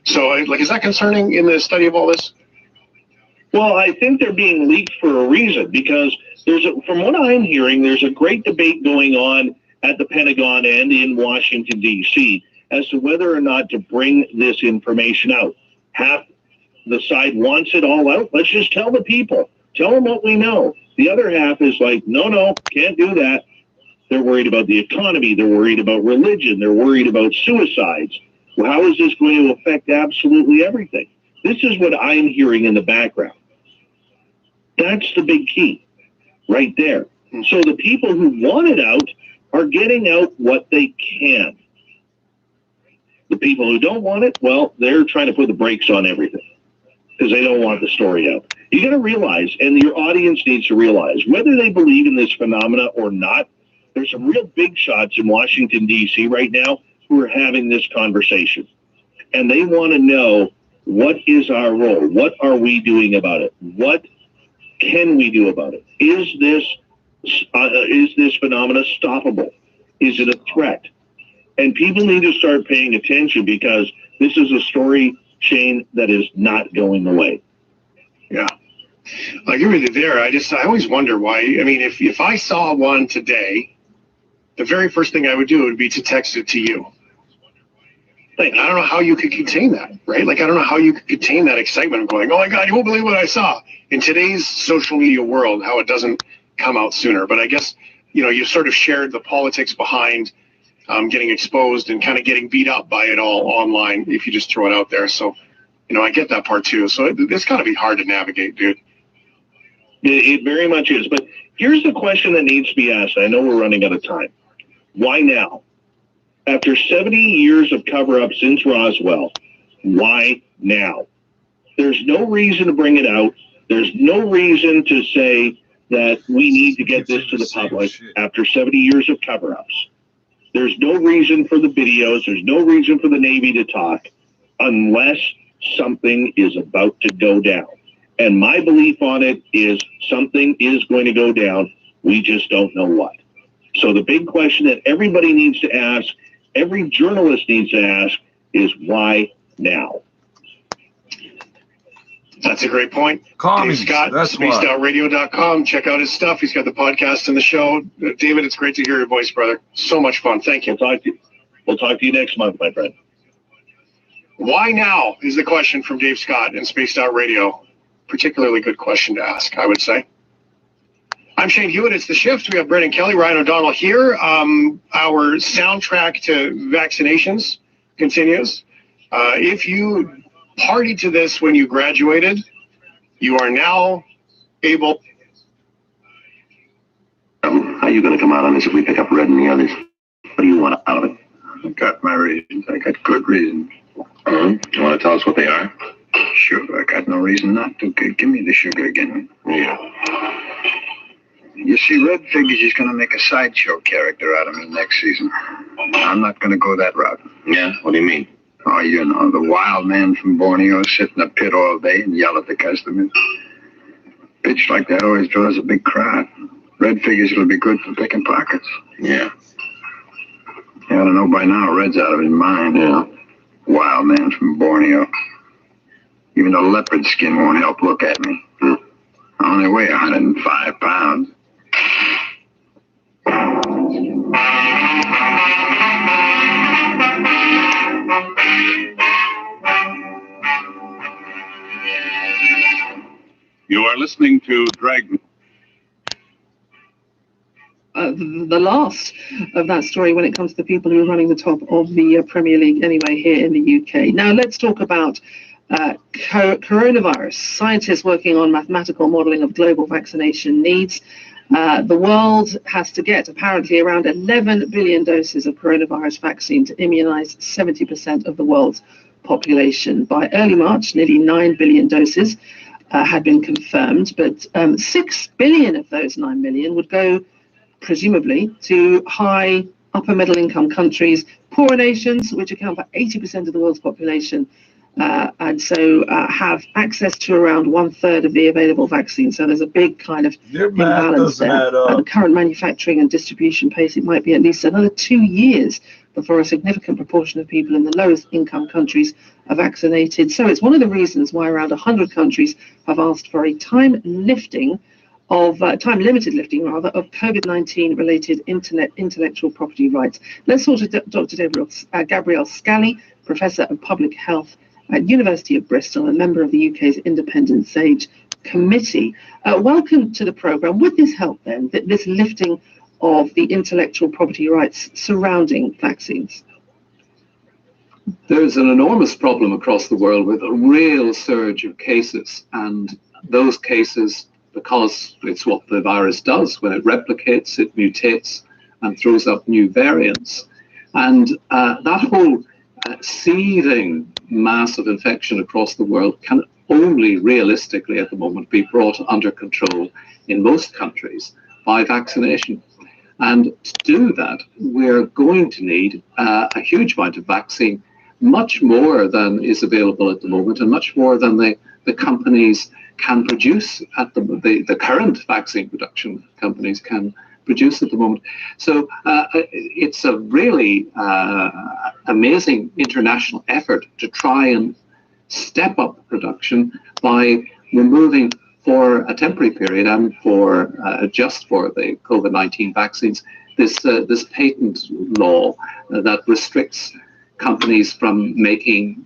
So, like, is that concerning in the study of all this? Well, I think they're being leaked for a reason, because from what I'm hearing, there's a great debate going on at the Pentagon and in Washington, D.C. as to whether or not to bring this information out. Half the side wants it all out. Let's just tell the people. Tell them what we know. The other half is like, no, can't do that. They're worried about the economy. They're worried about religion. They're worried about suicides. Well, how is this going to affect absolutely everything? This is what I'm hearing in the background. That's the big key right there. So the people who want it out are getting out what they can. The people who don't want it, well, they're trying to put the brakes on everything because they don't want the story out. You got to realize, and your audience needs to realize, whether they believe in this phenomena or not, there's some real big shots in Washington, D.C. right now who are having this conversation. And they want to know, what is our role? What are we doing about it? What can we do about it? Is this phenomena stoppable? Is it a threat? And people need to start paying attention, because this is a story chain that is not going away. Yeah, I agree with you there. I always wonder why. I mean, if I saw one today, the very first thing I would do would be to text it to you. Like, I don't know how you could contain that, right? Like, I don't know how you could contain that excitement of going, oh my God, you won't believe what I saw. In today's social media world, how it doesn't come out sooner. But I guess, you know, you sort of shared the politics behind getting exposed and kind of getting beat up by it all online if you just throw it out there. So, you know, I get that part too. So it's got to be hard to navigate, dude. It very much is. But here's the question that needs to be asked. I know we're running out of time. Why now? After 70 years of cover-up since Roswell, why now? There's no reason to bring it out. There's no reason to say that we need to get this to the public after 70 years of cover-ups. There's no reason for the videos. There's no reason for the Navy to talk unless something is about to go down. And my belief on it is something is going to go down. We just don't know what. So the big question that everybody needs to ask, every journalist needs to ask, is why now? That's a great point. Commies, Dave Scott, that's why. spacedoutradio.com. Check out his stuff. He's got the podcast and the show. David, it's great to hear your voice, brother. So much fun. Thank you. We'll talk to you next month, my friend. Why now is the question from Dave Scott and Spaced Out Radio. Particularly good question to ask, I would say. I'm Shane Hewitt. It's The Shift. We have Brendan Kelly, Ryan O'Donnell here. Our soundtrack to vaccinations continues. If you partied to this when you graduated, you are now able. How are you going to come out on this if we pick up Red and the others? What do you want out of it? I got my reasons. I got good reasons. You want to tell us what they are? Sure, I got no reason not to. Give me the sugar again. Yeah. You see, Red figures he's going to make a sideshow character out of me next season. I'm not going to go that route. Yeah? What do you mean? Oh, you know, the wild man from Borneo sit in a pit all day and yell at the customers. Pitch like that always draws a big crowd. Red figures it'll be good for picking pockets. Yeah. You ought to know by now Red's out of his mind. Yeah. Wild man from Borneo. Even a leopard skin won't help look at me. I only weigh 105 pounds. You are listening to Dragon. The last of that story when it comes to the people who are running the top of the Premier League anyway here in the UK. Now let's talk about coronavirus. Scientists working on mathematical modelling of global vaccination needs. The world has to get apparently around 11 billion doses of coronavirus vaccine to immunise 70% of the world's population. By early March, nearly 9 billion doses had been confirmed, but 6 billion of those 9 million would go presumably to high upper middle income countries, poorer nations, which account for 80% of the world's population, and so have access to around 1/3 of the available vaccines. So there's a big kind of imbalance there. At the current manufacturing and distribution pace, it might be at least another 2 years before a significant proportion of people in the lowest income countries are vaccinated. So it's one of the reasons why around 100 countries have asked for a time-limited lifting of COVID-19 related intellectual property rights. Let's talk to Dr. Gabrielle Scally, Professor of Public Health at University of Bristol, a member of the UK's Independent SAGE Committee. Welcome to the programme. Would this help then, this lifting of the intellectual property rights surrounding vaccines? There's an enormous problem across the world with a real surge of cases, and those cases, because it's what the virus does, when it replicates, it mutates and throws up new variants. And that whole seething mass of infection across the world can only realistically at the moment be brought under control in most countries by vaccination. And to do that, we're going to need a huge amount of vaccine, much more than is available at the moment and much more than the companies can produce at the current vaccine production companies can produce at the moment. So it's a really amazing international effort to try and step up production by removing for a temporary period and for just for the COVID-19 vaccines this patent law that restricts companies from making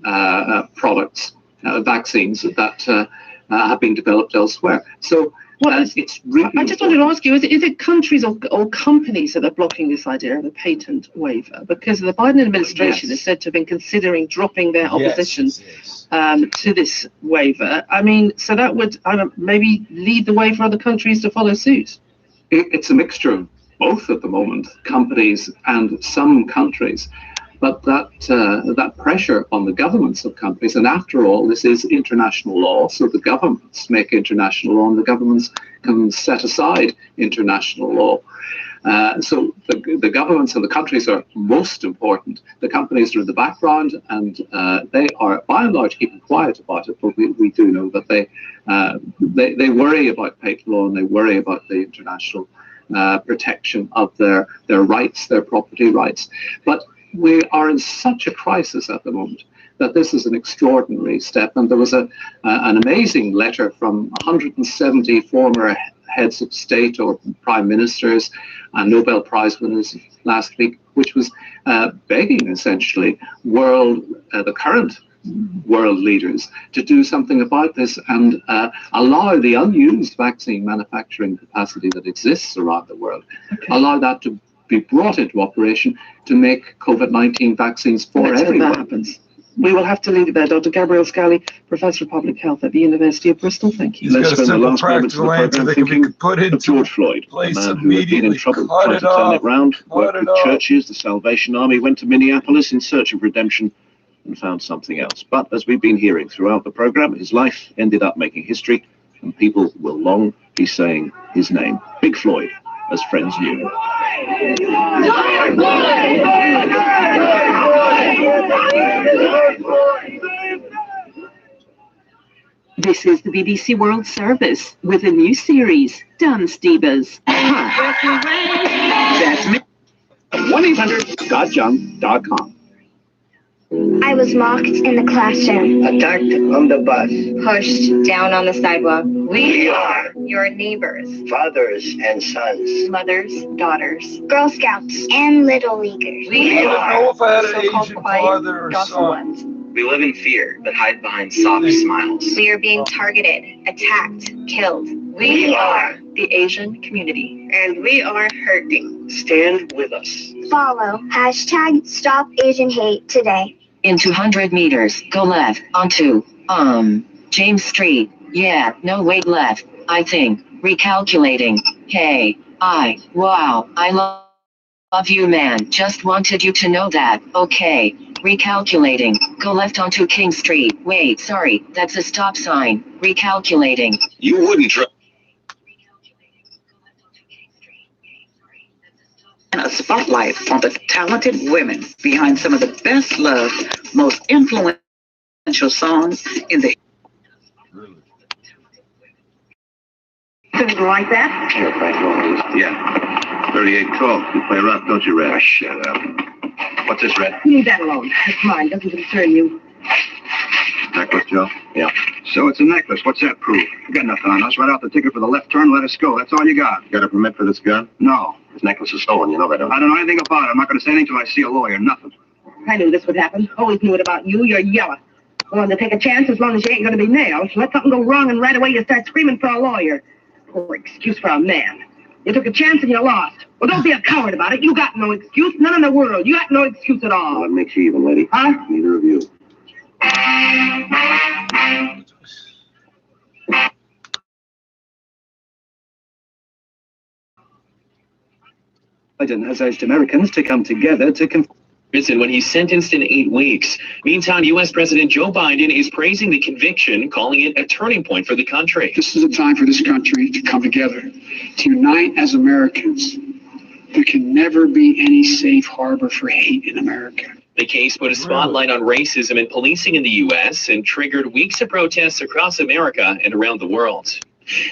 products, vaccines that have been developed elsewhere. So it's really. I just wanted to ask you: is it countries or companies that are blocking this idea of a patent waiver? Because the Biden administration is said to have been considering dropping their opposition to this waiver. I mean, so that would maybe lead the way for other countries to follow suit. It's a mixture of both at the moment, companies and some countries. But that pressure on the governments of countries, and after all, this is international law, so the governments make international law, and the governments can set aside international law. So the governments and the countries are most important. The companies are in the background, and they are, by and large, keeping quiet about it. But we do know that they worry about patent law, and they worry about the international protection of their rights, their property rights. But we are in such a crisis at the moment that this is an extraordinary step. And there was an amazing letter from 170 former heads of state or prime ministers and Nobel Prize winners last week, which was begging essentially the current world leaders to do something about this and allow the unused vaccine manufacturing capacity that exists around the world, allow that to be brought into operation to make COVID-19 vaccines for everyone. That happens. We will have to leave it there. Dr. Gabriel Scally, Professor of Public Health at the University of Bristol. Thank you. Let's spend the last moments of the program thinking of George Floyd, a man who had been in trouble, tried to turn it round, worked with churches, the Salvation Army, went to Minneapolis in search of redemption and found something else. But as we've been hearing throughout the program, his life ended up making history, and people will long be saying his name. Big Floyd, as friends knew. This is the BBC World Service with a new series, Dance Divas. That's me. 1-800-GotJohn.com. I was mocked in the classroom. Attacked on the bus. Pushed down on the sidewalk. We are your neighbors. Fathers and sons. Mothers, daughters. Girl Scouts. And Little Leaguers. I don't know if I had an Asian father or son. We live in fear, but hide behind soft smiles. We are being targeted, attacked, killed. We are the Asian community. And we are hurting. Stand with us. Follow #StopAsianHate today. In 200 meters, go left onto, James Street. Yeah, no, wait, left, I think. Recalculating. Hey, wow, I love you, man. Just wanted you to know that. Okay, recalculating. Go left onto King Street. Wait, sorry, that's a stop sign. Recalculating. You wouldn't try. And a spotlight on the talented women behind some of the best loved, most influential songs in the. Something like that? Yeah. 3812. You play rough, don't you, Red? Oh, shut up. What's this, Red? You leave that alone. It's mine. Doesn't concern you. Necklace, Joe? Yeah. So it's a necklace. What's that prove? You got nothing on us. Write out the ticket for the left turn, let us go. That's all you got. You got a permit for this gun? No. This necklace is stolen. You know that, don't you? I don't know anything about it. I'm not going to say anything till I see a lawyer. Nothing. I knew this would happen. Always knew it about you. You're yellow. Willing to take a chance as long as you ain't going to be nailed. Let something go wrong and right away you start screaming for a lawyer. Poor excuse for a man. You took a chance and you lost. Well, don't be a coward about it. You got no excuse. None in the world. You got no excuse at all. What makes you even, lady? Huh? Neither of you. Biden has urged Americans to come together to prison when he's sentenced in 8 weeks. Meantime, U.S. President Joe Biden is praising the conviction, calling it a turning point for the country. This is a time for this country to come together, to unite as Americans. There can never be any safe harbor for hate in America. The case put a spotlight on racism and policing in the U.S. and triggered weeks of protests across America and around the world.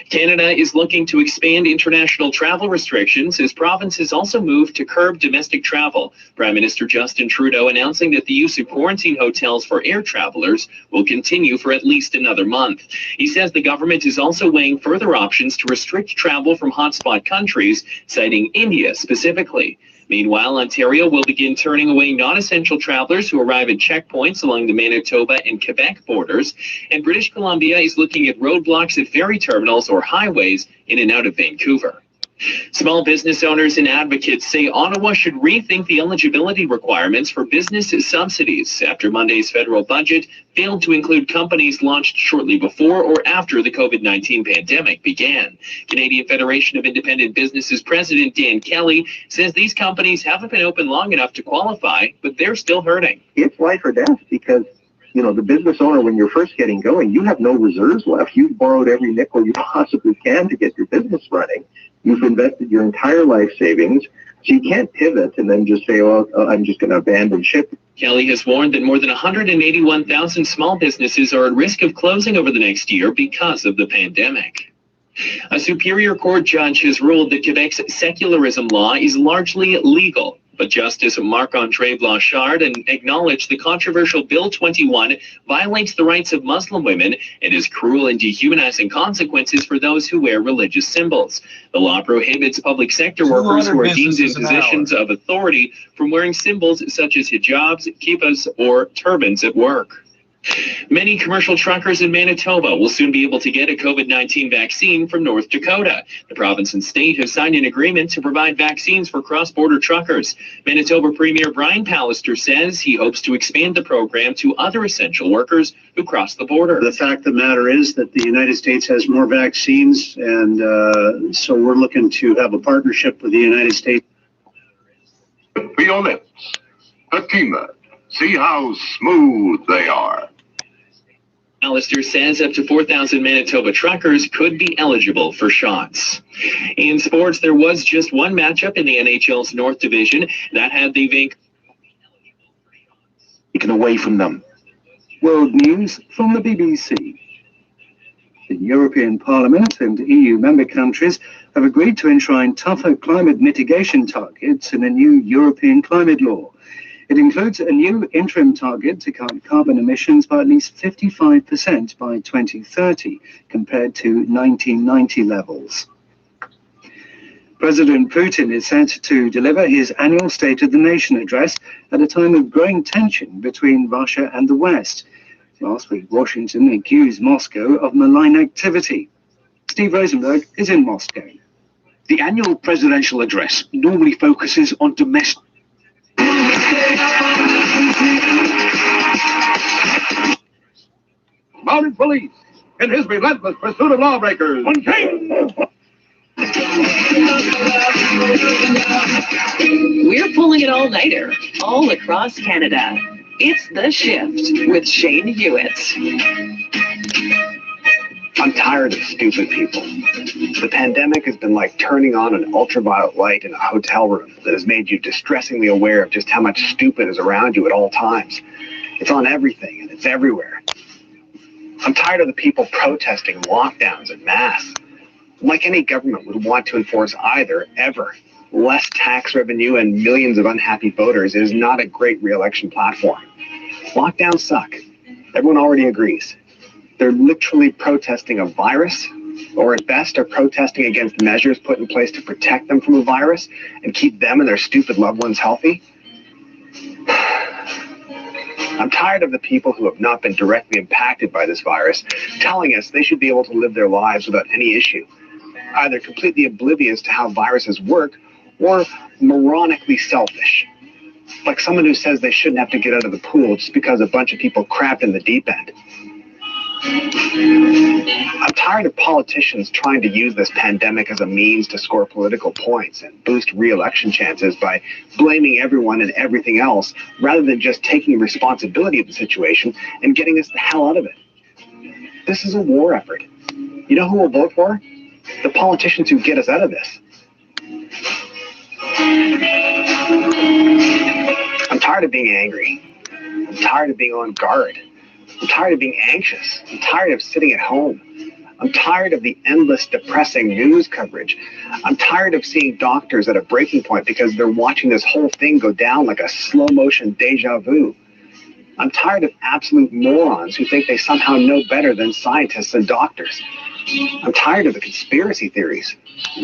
Canada is looking to expand international travel restrictions as provinces also move to curb domestic travel. Prime Minister Justin Trudeau announcing that the use of quarantine hotels for air travelers will continue for at least another month. He says the government is also weighing further options to restrict travel from hotspot countries, citing India specifically. Meanwhile, Ontario will begin turning away non-essential travelers who arrive at checkpoints along the Manitoba and Quebec borders, and British Columbia is looking at roadblocks at ferry terminals or highways in and out of Vancouver. Small business owners and advocates say Ottawa should rethink the eligibility requirements for business subsidies after Monday's federal budget failed to include companies launched shortly before or after the COVID-19 pandemic began. Canadian Federation of Independent Businesses President Dan Kelly says these companies haven't been open long enough to qualify, but they're still hurting. It's life or death because, you know, the business owner, when you're first getting going, you have no reserves left. You've borrowed every nickel you possibly can to get your business running. You've invested your entire life savings, so you can't pivot and then just say, oh, I'm just going to abandon ship. Kelly has warned that more than 181,000 small businesses are at risk of closing over the next year because of the pandemic. A Superior Court judge has ruled that Quebec's secularism law is largely legal. But Justice Marc-André Blanchard acknowledged the controversial Bill 21 violates the rights of Muslim women and has cruel and dehumanizing consequences for those who wear religious symbols. The law prohibits public sector workers who are deemed in positions of authority from wearing symbols such as hijabs, kippahs, or turbans at work. Many commercial truckers in Manitoba will soon be able to get a COVID-19 vaccine from North Dakota. The province and state have signed an agreement to provide vaccines for cross-border truckers. Manitoba Premier Brian Pallister says he hopes to expand the program to other essential workers who cross the border. The fact of the matter is that the United States has more vaccines, and so we're looking to have a partnership with the United States. For your lips, Fatima, see how smooth they are. Pallister says up to 4,000 Manitoba truckers could be eligible for shots. In sports, there was just one matchup in the NHL's North Division that had the Vancouver taken away from them. World news from the BBC. The European Parliament and EU member countries have agreed to enshrine tougher climate mitigation targets in a new European climate law. It includes a new interim target to cut carbon emissions by at least 55% by 2030, compared to 1990 levels. President Putin is set to deliver his annual State of the Nation address at a time of growing tension between Russia and the West. Last week, Washington accused Moscow of malign activity. Steve Rosenberg is in Moscow. The annual presidential address normally focuses on domestic. Mounted police in his relentless pursuit of lawbreakers. One king. We're pulling an all-nighter all across Canada. It's The Shift with Shane Hewitt. I'm tired of stupid people. The pandemic has been like turning on an ultraviolet light in a hotel room that has made you distressingly aware of just how much stupid is around you at all times. It's on everything and it's everywhere. I'm tired of the people protesting lockdowns and masks. Like any government would want to enforce either, ever. Less tax revenue and millions of unhappy voters is not a great re-election platform. Lockdowns suck. Everyone already agrees. They're literally protesting a virus, or at best are protesting against measures put in place to protect them from a virus and keep them and their stupid loved ones healthy. I'm tired of the people who have not been directly impacted by this virus telling us they should be able to live their lives without any issue, either completely oblivious to how viruses work or moronically selfish, like someone who says they shouldn't have to get out of the pool just because a bunch of people crapped in the deep end. I'm tired of politicians trying to use this pandemic as a means to score political points and boost re-election chances by blaming everyone and everything else rather than just taking responsibility of the situation and getting us the hell out of it. This is a war effort. You know who we'll vote for? The politicians who get us out of this. I'm tired of being angry. I'm tired of being on guard. I'm tired of being anxious. I'm tired of sitting at home. I'm tired of the endless depressing news coverage. I'm tired of seeing doctors at a breaking point because they're watching this whole thing go down like a slow motion deja vu. I'm tired of absolute morons who think they somehow know better than scientists and doctors. I'm tired of the conspiracy theories.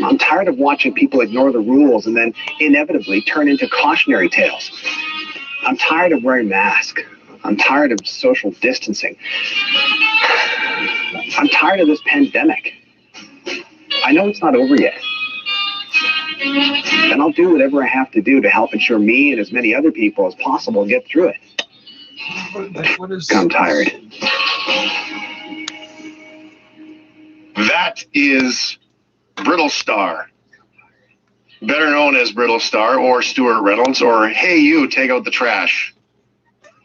I'm tired of watching people ignore the rules and then inevitably turn into cautionary tales. I'm tired of wearing masks. I'm tired of social distancing. I'm tired of this pandemic. I know it's not over yet. And I'll do whatever I have to do to help ensure me and as many other people as possible get through it. I'm tired. That is Brittle Star, better known as Brittle Star or Stuart Reynolds or Hey You, Take Out the Trash.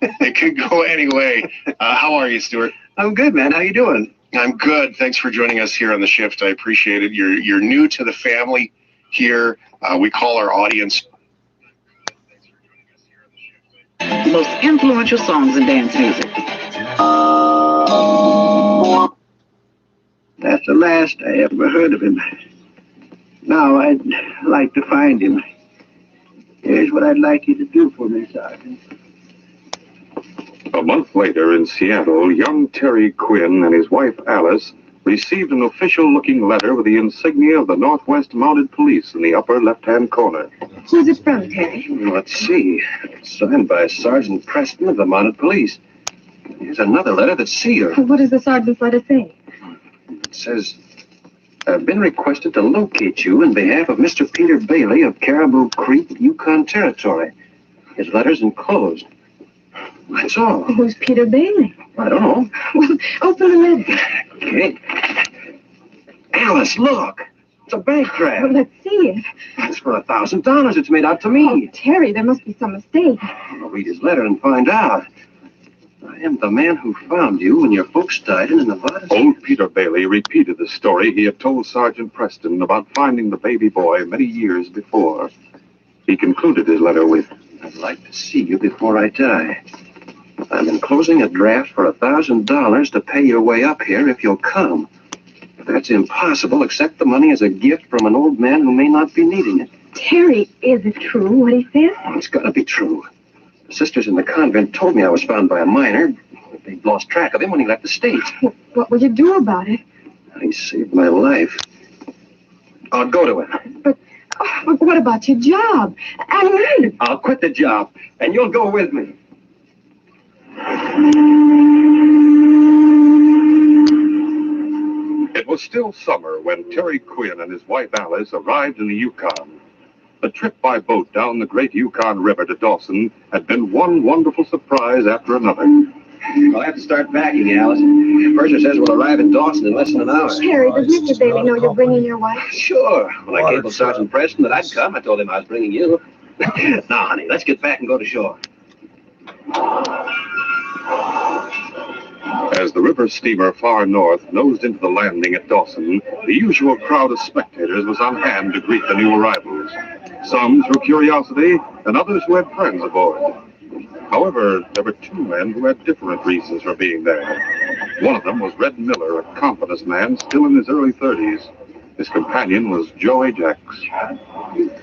It could go any way. How are you, Stuart? I'm good, man. How you doing? I'm good. Thanks for joining us here on The Shift. I appreciate it. You're new to the family here. We call our audience The most influential songs in dance music. That's the last I ever heard of him. Now I'd like to find him. Here's what I'd like you to do for me, Sergeant. A month later in Seattle, young Terry Quinn and his wife Alice received an official-looking letter with the insignia of the Northwest Mounted Police in the upper left-hand corner. Who's it from, Terry? Let's see. It's signed by Sergeant Preston of the Mounted Police. Here's another letter that's sealed. What does the sergeant's letter say? It says, I've been requested to locate you on behalf of Mr. Peter Bailey of Caribou Creek, Yukon Territory. His letter's enclosed. That's all. Who's Peter Bailey? I don't know. Well, open the letter. Okay. Alice, look. It's a bank draft. Well, let's see it. It's for $1,000. It's made out to me. Oh, Terry, there must be some mistake. I'll read his letter and find out. I am the man who found you when your folks died in Nevada. Old Peter Bailey repeated the story he had told Sergeant Preston about finding the baby boy many years before. He concluded his letter with, I'd like to see you before I die. I'm enclosing a draft for $1,000 to pay your way up here if you'll come. If that's impossible, accept the money as a gift from an old man who may not be needing it. Terry, is it true what he said? Oh, it's got to be true. The sisters in the convent told me I was found by a miner. They'd lost track of him when he left the States. What will you do about it? He saved my life. I'll go to him. But what about your job? And me? I'll quit the job, and you'll go with me. It was still summer when Terry Quinn and his wife Alice arrived in the Yukon. The trip by boat down the great Yukon River to Dawson had been one wonderful surprise after another. I'll have to start packing, Alice. Purser says we'll arrive in Dawson in less than an hour. Terry, does Mr. Bailey know you're bringing your wife? Sure. When I cabled Sergeant Preston that I'd come, I told him I was bringing you. Now, honey, let's get back and go to shore. As the river steamer far north nosed into the landing at Dawson, the usual crowd of spectators was on hand to greet the new arrivals. Some through curiosity, and others who had friends aboard. However, there were two men who had different reasons for being there. One of them was Red Miller, a confident man still in his early 30s. His companion was Joe Ajax.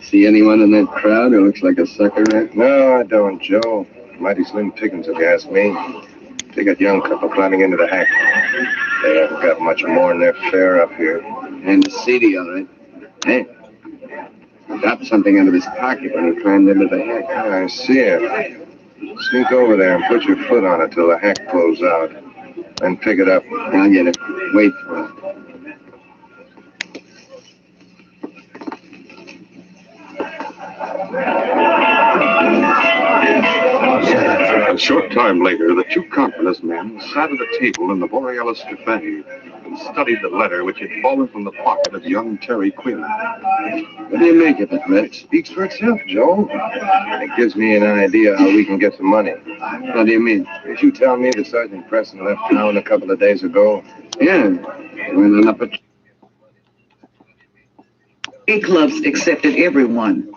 See anyone in that crowd who looks like a sucker rat? No, I don't, Joe. Mighty slim pickings, if you ask me. Take that young couple climbing into the hack. They haven't got much more than their fare up here. And seedy, all right. Hey, he got something under his pocket when he climbed into the hack. I see it. Sneak over there and put your foot on it till the hack pulls out. Then pick it up. I'll get it. Wait for it. A short time later, the two confidence men sat at a table in the Borealis Cafe and studied the letter which had fallen from the pocket of young Terry Quinn. What do you make of it, Red? It speaks for itself, Joe. It gives me an idea how we can get some money. What do you mean? Did you tell me that Sergeant Preston left town a couple of days ago? Yeah. Went up at... Big clubs accepted everyone.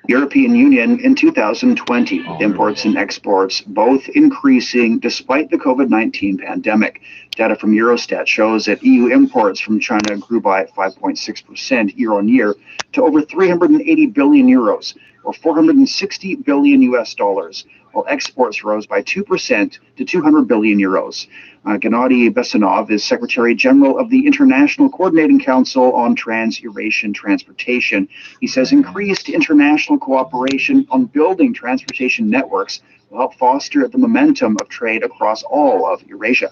European Union in 2020, imports and exports both increasing despite the COVID-19 pandemic. Data from Eurostat shows that EU imports from China grew by 5.6% year on year to over 380 billion euros, or 460 billion US dollars, while exports rose by 2% to 200 billion euros. Gennady Besanov is Secretary General of the International Coordinating Council on Trans-Eurasian Transportation. He says increased international cooperation on building transportation networks will help foster the momentum of trade across all of Eurasia.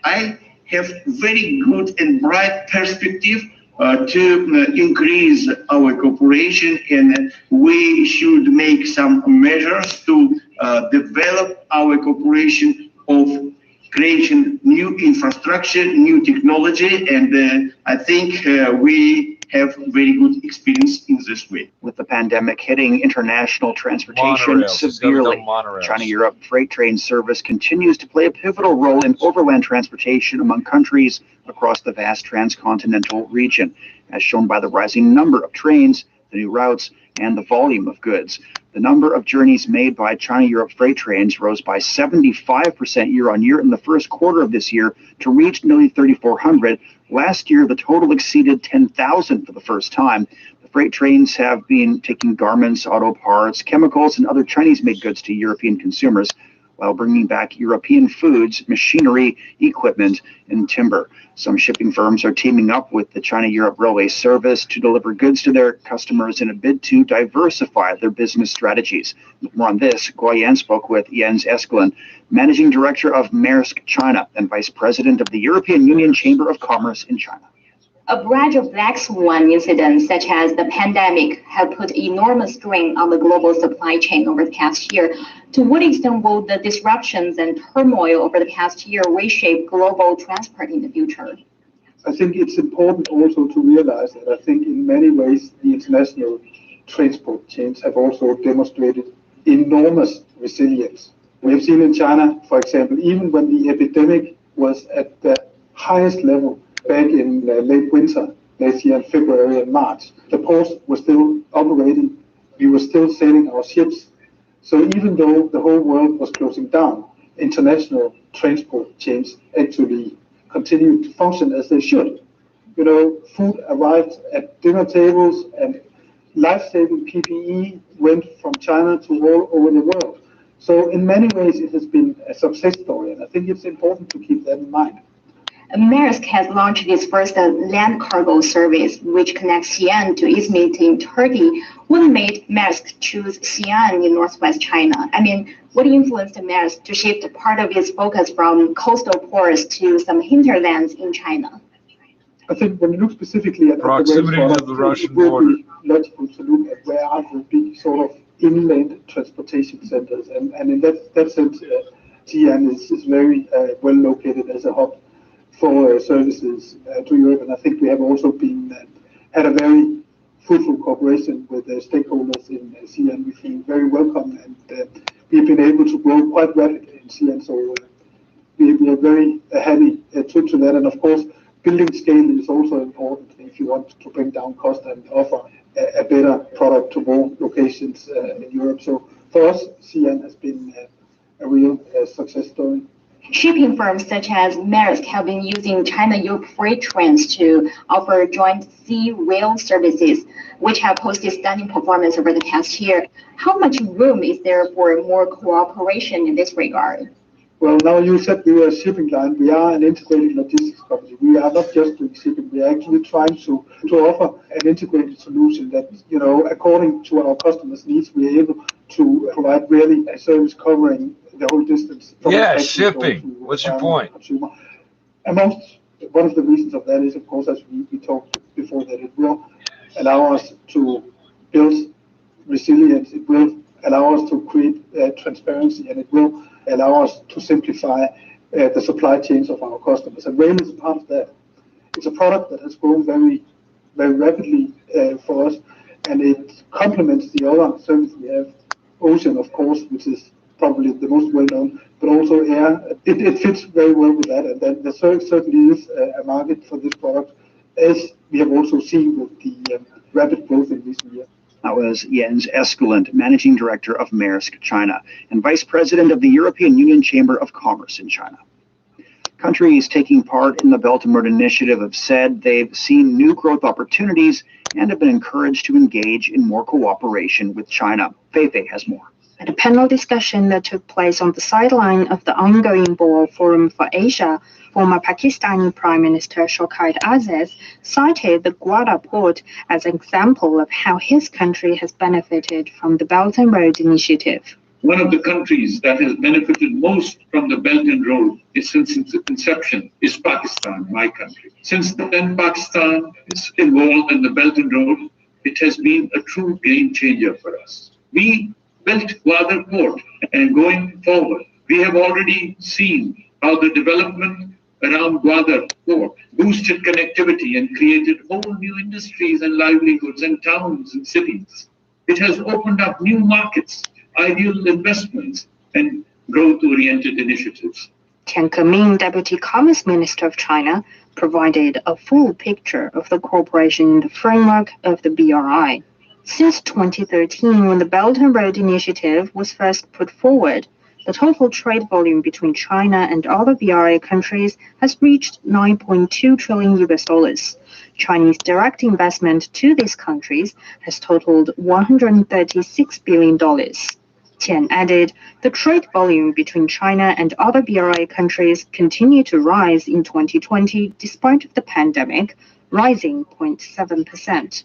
I have very good and bright perspective to increase our cooperation, and we should make some measures to develop our cooperation of creation new infrastructure, new technology, and I think we have very good experience in this way. With the pandemic hitting international transportation severely, China-Europe freight train service continues to play a pivotal role in overland transportation among countries across the vast transcontinental region. As shown by the rising number of trains, the new routes, and the volume of goods. The number of journeys made by China-Europe freight trains rose by 75% year-on-year in the first quarter of this year to reach nearly 3,400. Last year, the total exceeded 10,000 for the first time. The freight trains have been taking garments, auto parts, chemicals, and other Chinese-made goods to European consumers, while bringing back European foods, machinery, equipment, and timber. Some shipping firms are teaming up with the China-Europe Railway Service to deliver goods to their customers in a bid to diversify their business strategies. More on this, Guo Yan spoke with Jens Eskelund, Managing Director of Maersk China and Vice President of the European Union Chamber of Commerce in China. A barrage of black swan incidents, such as the pandemic, have put enormous strain on the global supply chain over the past year. To what extent will the disruptions and turmoil over the past year reshape global transport in the future? I think it's important also to realize that I think in many ways the international transport chains have also demonstrated enormous resilience. We have seen in China, for example, even when the epidemic was at the highest level, back in late winter last year in February and March, the ports were still operating. We were still sailing our ships. So even though the whole world was closing down, international transport chains actually continued to function as they should. You know, food arrived at dinner tables and life-saving PPE went from China to all over the world. So in many ways it has been a success story, and I think it's important to keep that in mind. Maersk has launched its first land cargo service, which connects Xi'an to Izmit in Turkey. What made Maersk choose Xi'an in northwest China? I mean, what influenced Maersk to shift part of its focus from coastal ports to some hinterlands in China? I think when you look specifically at proximity to the Russian border, it would be logical to look at where are the big sort of inland transportation centers, and in that sense, Xi'an is very well located as a hub for services to Europe, and I think we have also been had a very fruitful cooperation with the stakeholders in Xi'an. We feel very welcome, and we've been able to grow quite rapidly in Xi'an. So we are very happy to that, and of course, building scale is also important if you want to bring down cost and offer a better product to more locations in Europe. So for us, Xi'an has been a real success story. Shipping firms such as Maersk have been using China-Europe freight trains to offer joint sea rail services, which have posted stunning performance over the past year. How much room is there for more cooperation in this regard? Well, now you said we were a shipping line. We are an integrated logistics company. We are not just doing shipping. We are actually trying to offer an integrated solution that, you know, according to our customers' needs, we are able to provide really a service covering the whole distance. Yeah, shipping. What's your point? Consumer. One of the reasons of that is, of course, as we talked before, that it will allow us to build resilience. It will allow us to create transparency, and it will allow us to simplify the supply chains of our customers. And rail is part of that. It's a product that has grown very, very rapidly for us, and it complements the other services we have. Ocean, of course, which is probably the most well-known, but also air. It fits very well with that, and then there certainly is a market for this product, as we have also seen with the rapid growth in recent years. That was Jens Eskelund, Managing Director of Maersk China and Vice President of the European Union Chamber of Commerce in China. Countries taking part in the Belt and Road Initiative have said they've seen new growth opportunities and have been encouraged to engage in more cooperation with China. Feifei has more. At a panel discussion that took place on the sideline of the ongoing Boer Forum for Asia, former Pakistani Prime Minister Shokait Azez cited the Gwadar port as an example of how his country has benefited from the Belt and Road Initiative. One of the countries that has benefited most from the Belt and Road since its inception is Pakistan, my country. Since then, Pakistan is involved in the Belt and Road. It has been a true game changer for us. We built Gwadar Port, and going forward, we have already seen how the development around Gwadar Port boosted connectivity and created whole new industries and livelihoods and towns and cities. It has opened up new markets, ideal investments, and growth-oriented initiatives. Tian Kemin, Deputy Commerce Minister of China, provided a full picture of the cooperation in the framework of the BRI. Since 2013, when the Belt and Road Initiative was first put forward, the total trade volume between China and other BRI countries has reached $9.2 trillion. Chinese direct investment to these countries has totaled $136 billion. Tian added, the trade volume between China and other BRI countries continued to rise in 2020 despite the pandemic, rising 0.7%.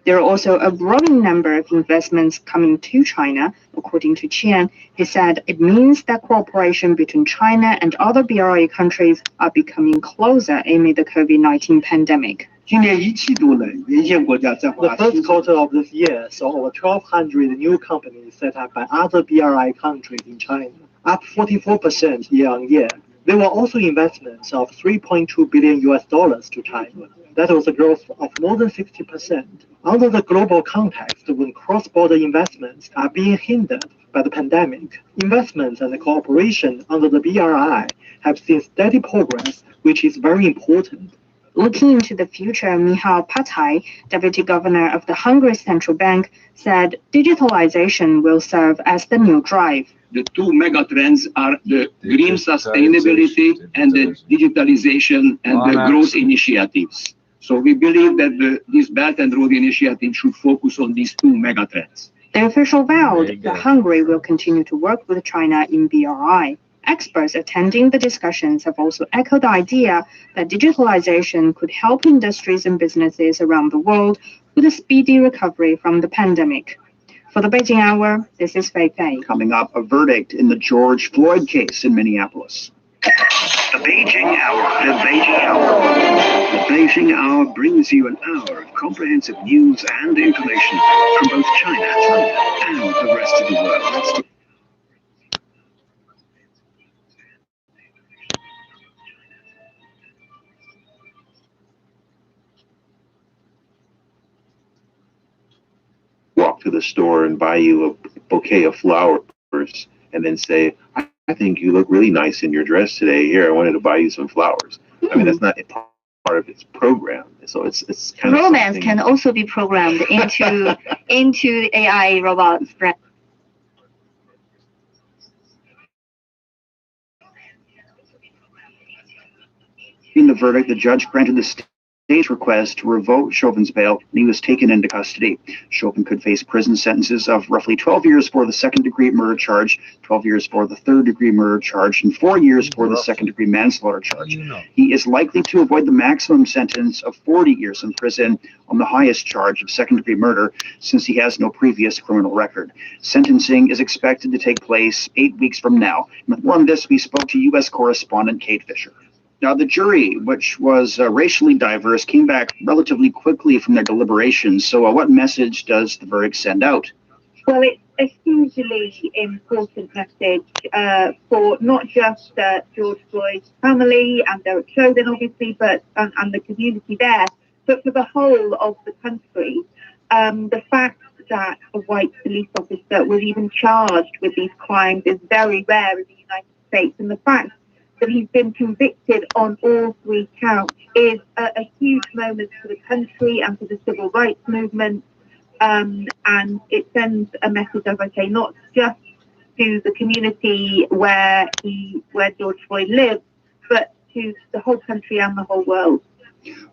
There are also a growing number of investments coming to China, according to Qian. He said it means that cooperation between China and other BRI countries are becoming closer amid the COVID-19 pandemic. The first quarter of this year saw over 1,200 new companies set up by other BRI countries in China, up 44% year-on-year. There were also investments of $3.2 billion to China. That was a growth of more than 60%. Under the global context, when cross-border investments are being hindered by the pandemic, investments and cooperation under the BRI have seen steady progress, which is very important. Looking into the future, Michał Pataj, Deputy Governor of the Hungary Central Bank, said digitalization will serve as the new drive. The two megatrends are the green sustainability and the digitalization and the growth initiatives. So we believe that this Belt and Road Initiative should focus on these two megatrends. The official vowed that Hungary will continue to work with China in BRI. Experts attending the discussions have also echoed the idea that digitalization could help industries and businesses around the world with a speedy recovery from the pandemic. For the Beijing Hour, this is Fei Fei. Coming up, a verdict in the George Floyd case in Minneapolis. The Beijing Hour. The Beijing Hour. The Beijing Hour brings you an hour of comprehensive news and information from both China and the rest of the world. Walk to the store and buy you a bouquet of flowers and then say, I think you look really nice in your dress today. Here, I wanted to buy you some flowers. I mean, that's not a part of its program. So it's kind of romance can also be programmed into the AI robots. In the verdict, the judge granted the state's request to revoke Chauvin's bail, and he was taken into custody. Chauvin could face prison sentences of roughly 12 years for the second-degree murder charge, 12 years for the third-degree murder charge, and 4 years for the second-degree manslaughter charge. He is likely to avoid the maximum sentence of 40 years in prison on the highest charge of second-degree murder, since he has no previous criminal record. Sentencing is expected to take place 8 weeks from now. And on this, we spoke to U.S. correspondent Kate Fisher. Now, the jury, which was racially diverse, came back relatively quickly from their deliberations. So what message does the verdict send out? Well, it's a hugely important message for not just George Floyd's family and Derek Chauvin, obviously, but and the community there, but for the whole of the country. The fact that a white police officer was even charged with these crimes is very rare in the United States, and the fact that he's been convicted on all 3 counts is a huge moment for the country and for the civil rights movement. And it sends a message, as I say, not just to the community where George Floyd lives, but to the whole country and the whole world.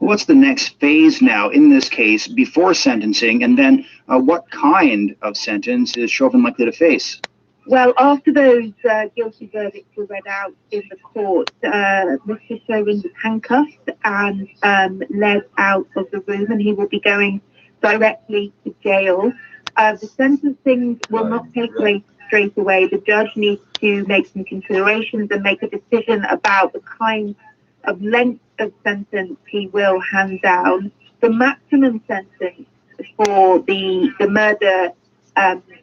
What's the next phase now in this case before sentencing? And then what kind of sentence is Chauvin likely to face? Well, after those guilty verdicts were read out in the court, Mr. Chauvin was handcuffed and led out of the room, and he will be going directly to jail. The sentencing will not take place straight away. The judge needs to make some considerations and make a decision about the kind of length of sentence he will hand down. The maximum sentence for the murder,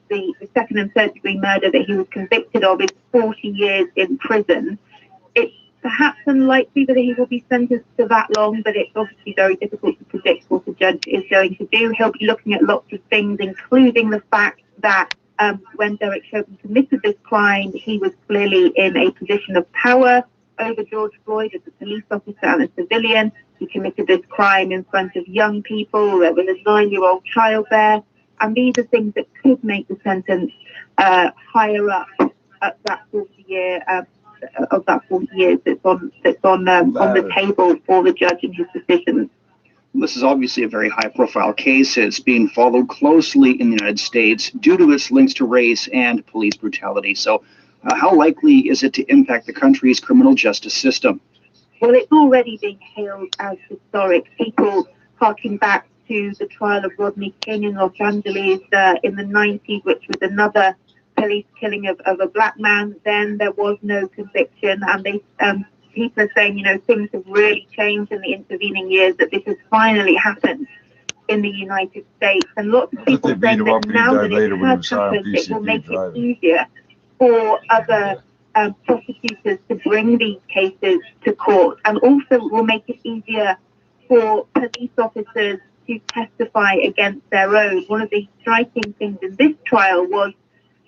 the second and third degree murder that he was convicted of, is 40 years in prison. It's perhaps unlikely that he will be sentenced to that long, but it's obviously very difficult to predict what the judge is going to do. He'll be looking at lots of things, including the fact that when Derek Chauvin committed this crime, he was clearly in a position of power over George Floyd as a police officer and a civilian. He committed this crime in front of young people. There was a 9-year-old child there. And these are things that could make the sentence higher up at that 40 year of that 40 years that's on the table for the judge in his decision. This is obviously a very high-profile case. It's being followed closely in the United States due to its links to race and police brutality. So how likely is it to impact the country's criminal justice system? Well, it's already being hailed as historic. People harking back to the trial of Rodney King in Los Angeles in the 90s, which was another police killing of a black man. Then there was no conviction, and they people are saying, you know, things have really changed in the intervening years, that this has finally happened in the United States. And lots of people saying that now that it has happened, it will make it easier for other prosecutors to bring these cases to court, and also will make it easier for police officers to testify against their own. One of the striking things in this trial was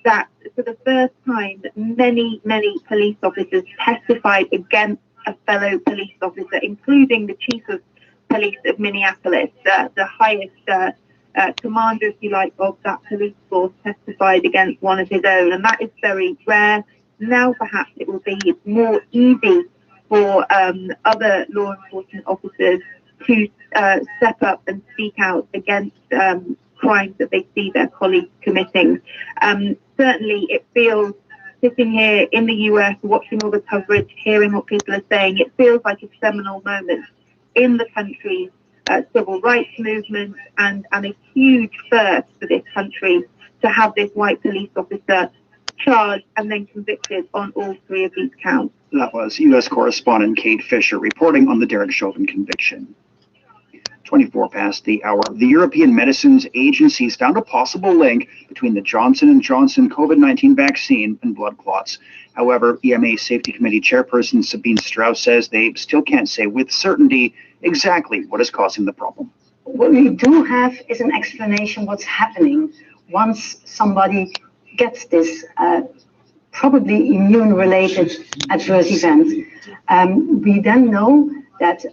that for the first time, many police officers testified against a fellow police officer, including the chief of police of Minneapolis, the highest commander, if you like, of that police force, testified against one of his own. And that is very rare. Now perhaps it will be more easy for other law enforcement officers to step up and speak out against crimes that they see their colleagues committing. Certainly it feels, sitting here in the US, watching all the coverage, hearing what people are saying, it feels like a seminal moment in the country's civil rights movement, and a huge first for this country to have this white police officer charged and then convicted on all three of these counts. That was U.S. correspondent Kate Fisher reporting on the Derek Chauvin conviction. 24 past the hour. The European Medicines Agency has found a possible link between the Johnson & Johnson COVID-19 vaccine and blood clots. However, EMA Safety Committee Chairperson Sabine Strauss says they still can't say with certainty exactly what is causing the problem. What we do have is an explanation what's happening once somebody gets this probably immune-related adverse event. We then know that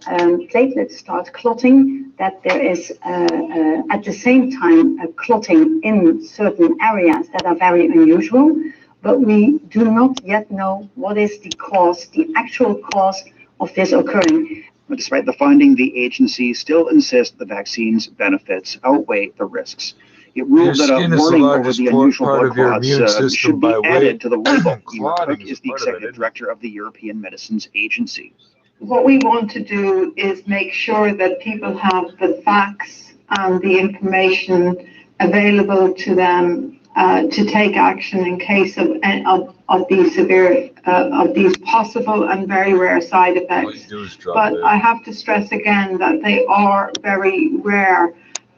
platelets start clotting, that there is at the same time clotting in certain areas that are very unusual, but we do not yet know what is the cause, the actual cause of this occurring. But despite the finding, the agency still insists the vaccine's benefits outweigh the risks. It ruled that a warning over the unusual blood clots should be added to the label. Emer Cook is the executive director of the European Medicines Agency. What we want to do is make sure that people have the facts and the information available to them to take action in case of these severe, of these possible and very rare side effects. But I have to stress again that they are very rare.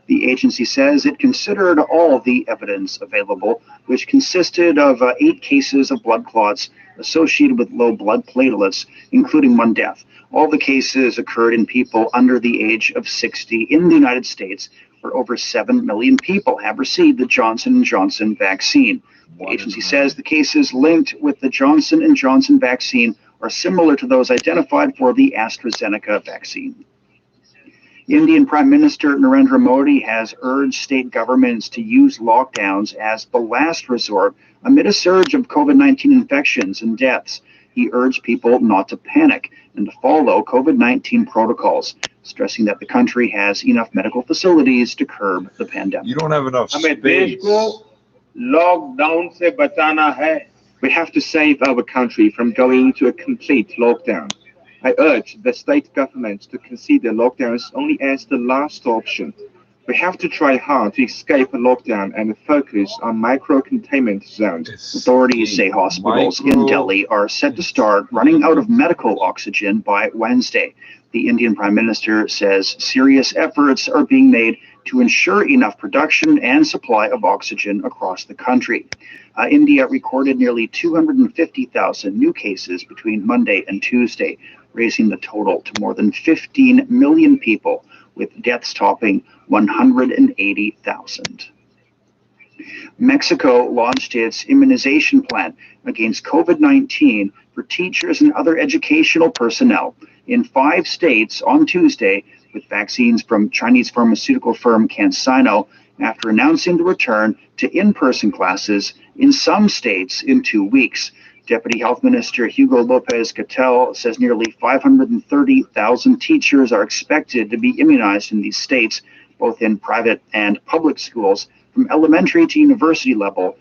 The agency says it considered all the evidence available, which consisted of 8 cases of blood clots associated with low blood platelets, including one death. All the cases occurred in people under the age of 60 in the United States, where over 7 million people have received the Johnson & Johnson vaccine. The agency says the cases linked with the Johnson & Johnson vaccine are similar to those identified for the AstraZeneca vaccine. Indian Prime Minister Narendra Modi has urged state governments to use lockdowns as the last resort amid a surge of COVID-19 infections and deaths. He urged people not to panic and to follow COVID-19 protocols, stressing that the country has enough medical facilities to curb the pandemic. You don't have enough space. We have to save our country from going into a complete lockdown. I urge the state governments to consider lockdowns only as the last option. We have to try hard to escape a lockdown and focus on micro-containment zones. Authorities say hospitals in Delhi are set to start running out of medical oxygen by Wednesday. The Indian Prime Minister says serious efforts are being made to ensure enough production and supply of oxygen across the country. India recorded nearly 250,000 new cases between Monday and Tuesday, raising the total to more than 15 million people, with deaths topping 180,000. Mexico launched its immunization plan against COVID-19 for teachers and other educational personnel in 5 states on Tuesday, with vaccines from Chinese pharmaceutical firm CanSino after announcing the return to in-person classes in some states in 2 weeks. Deputy Health Minister Hugo Lopez-Gatell says nearly 530,000 teachers are expected to be immunized in these states, both in private and public schools, from elementary to university level,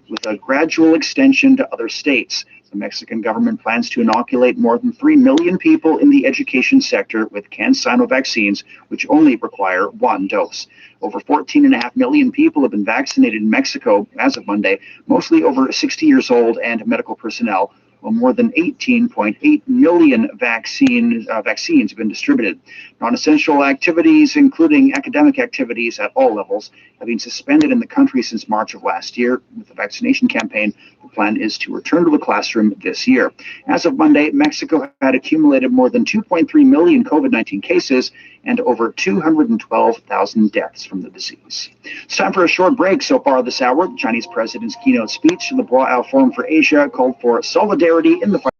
with a gradual extension to other states. The Mexican government plans to inoculate more than 3 million people in the education sector with CanSino vaccines, which only require 1 dose. Over 14.5 million people have been vaccinated in Mexico as of Monday, mostly over 60 years old and medical personnel, while more than 18.8 million vaccines have been distributed. Non-essential activities, including academic activities at all levels, have been suspended in the country since March of last year. With the vaccination campaign, the plan is to return to the classroom this year. As of Monday, Mexico had accumulated more than 2.3 million COVID-19 cases and over 212,000 deaths from the disease. It's time for a short break. So far this hour, the Chinese president's keynote speech, the Forum for Asia, called for solidarity in the fight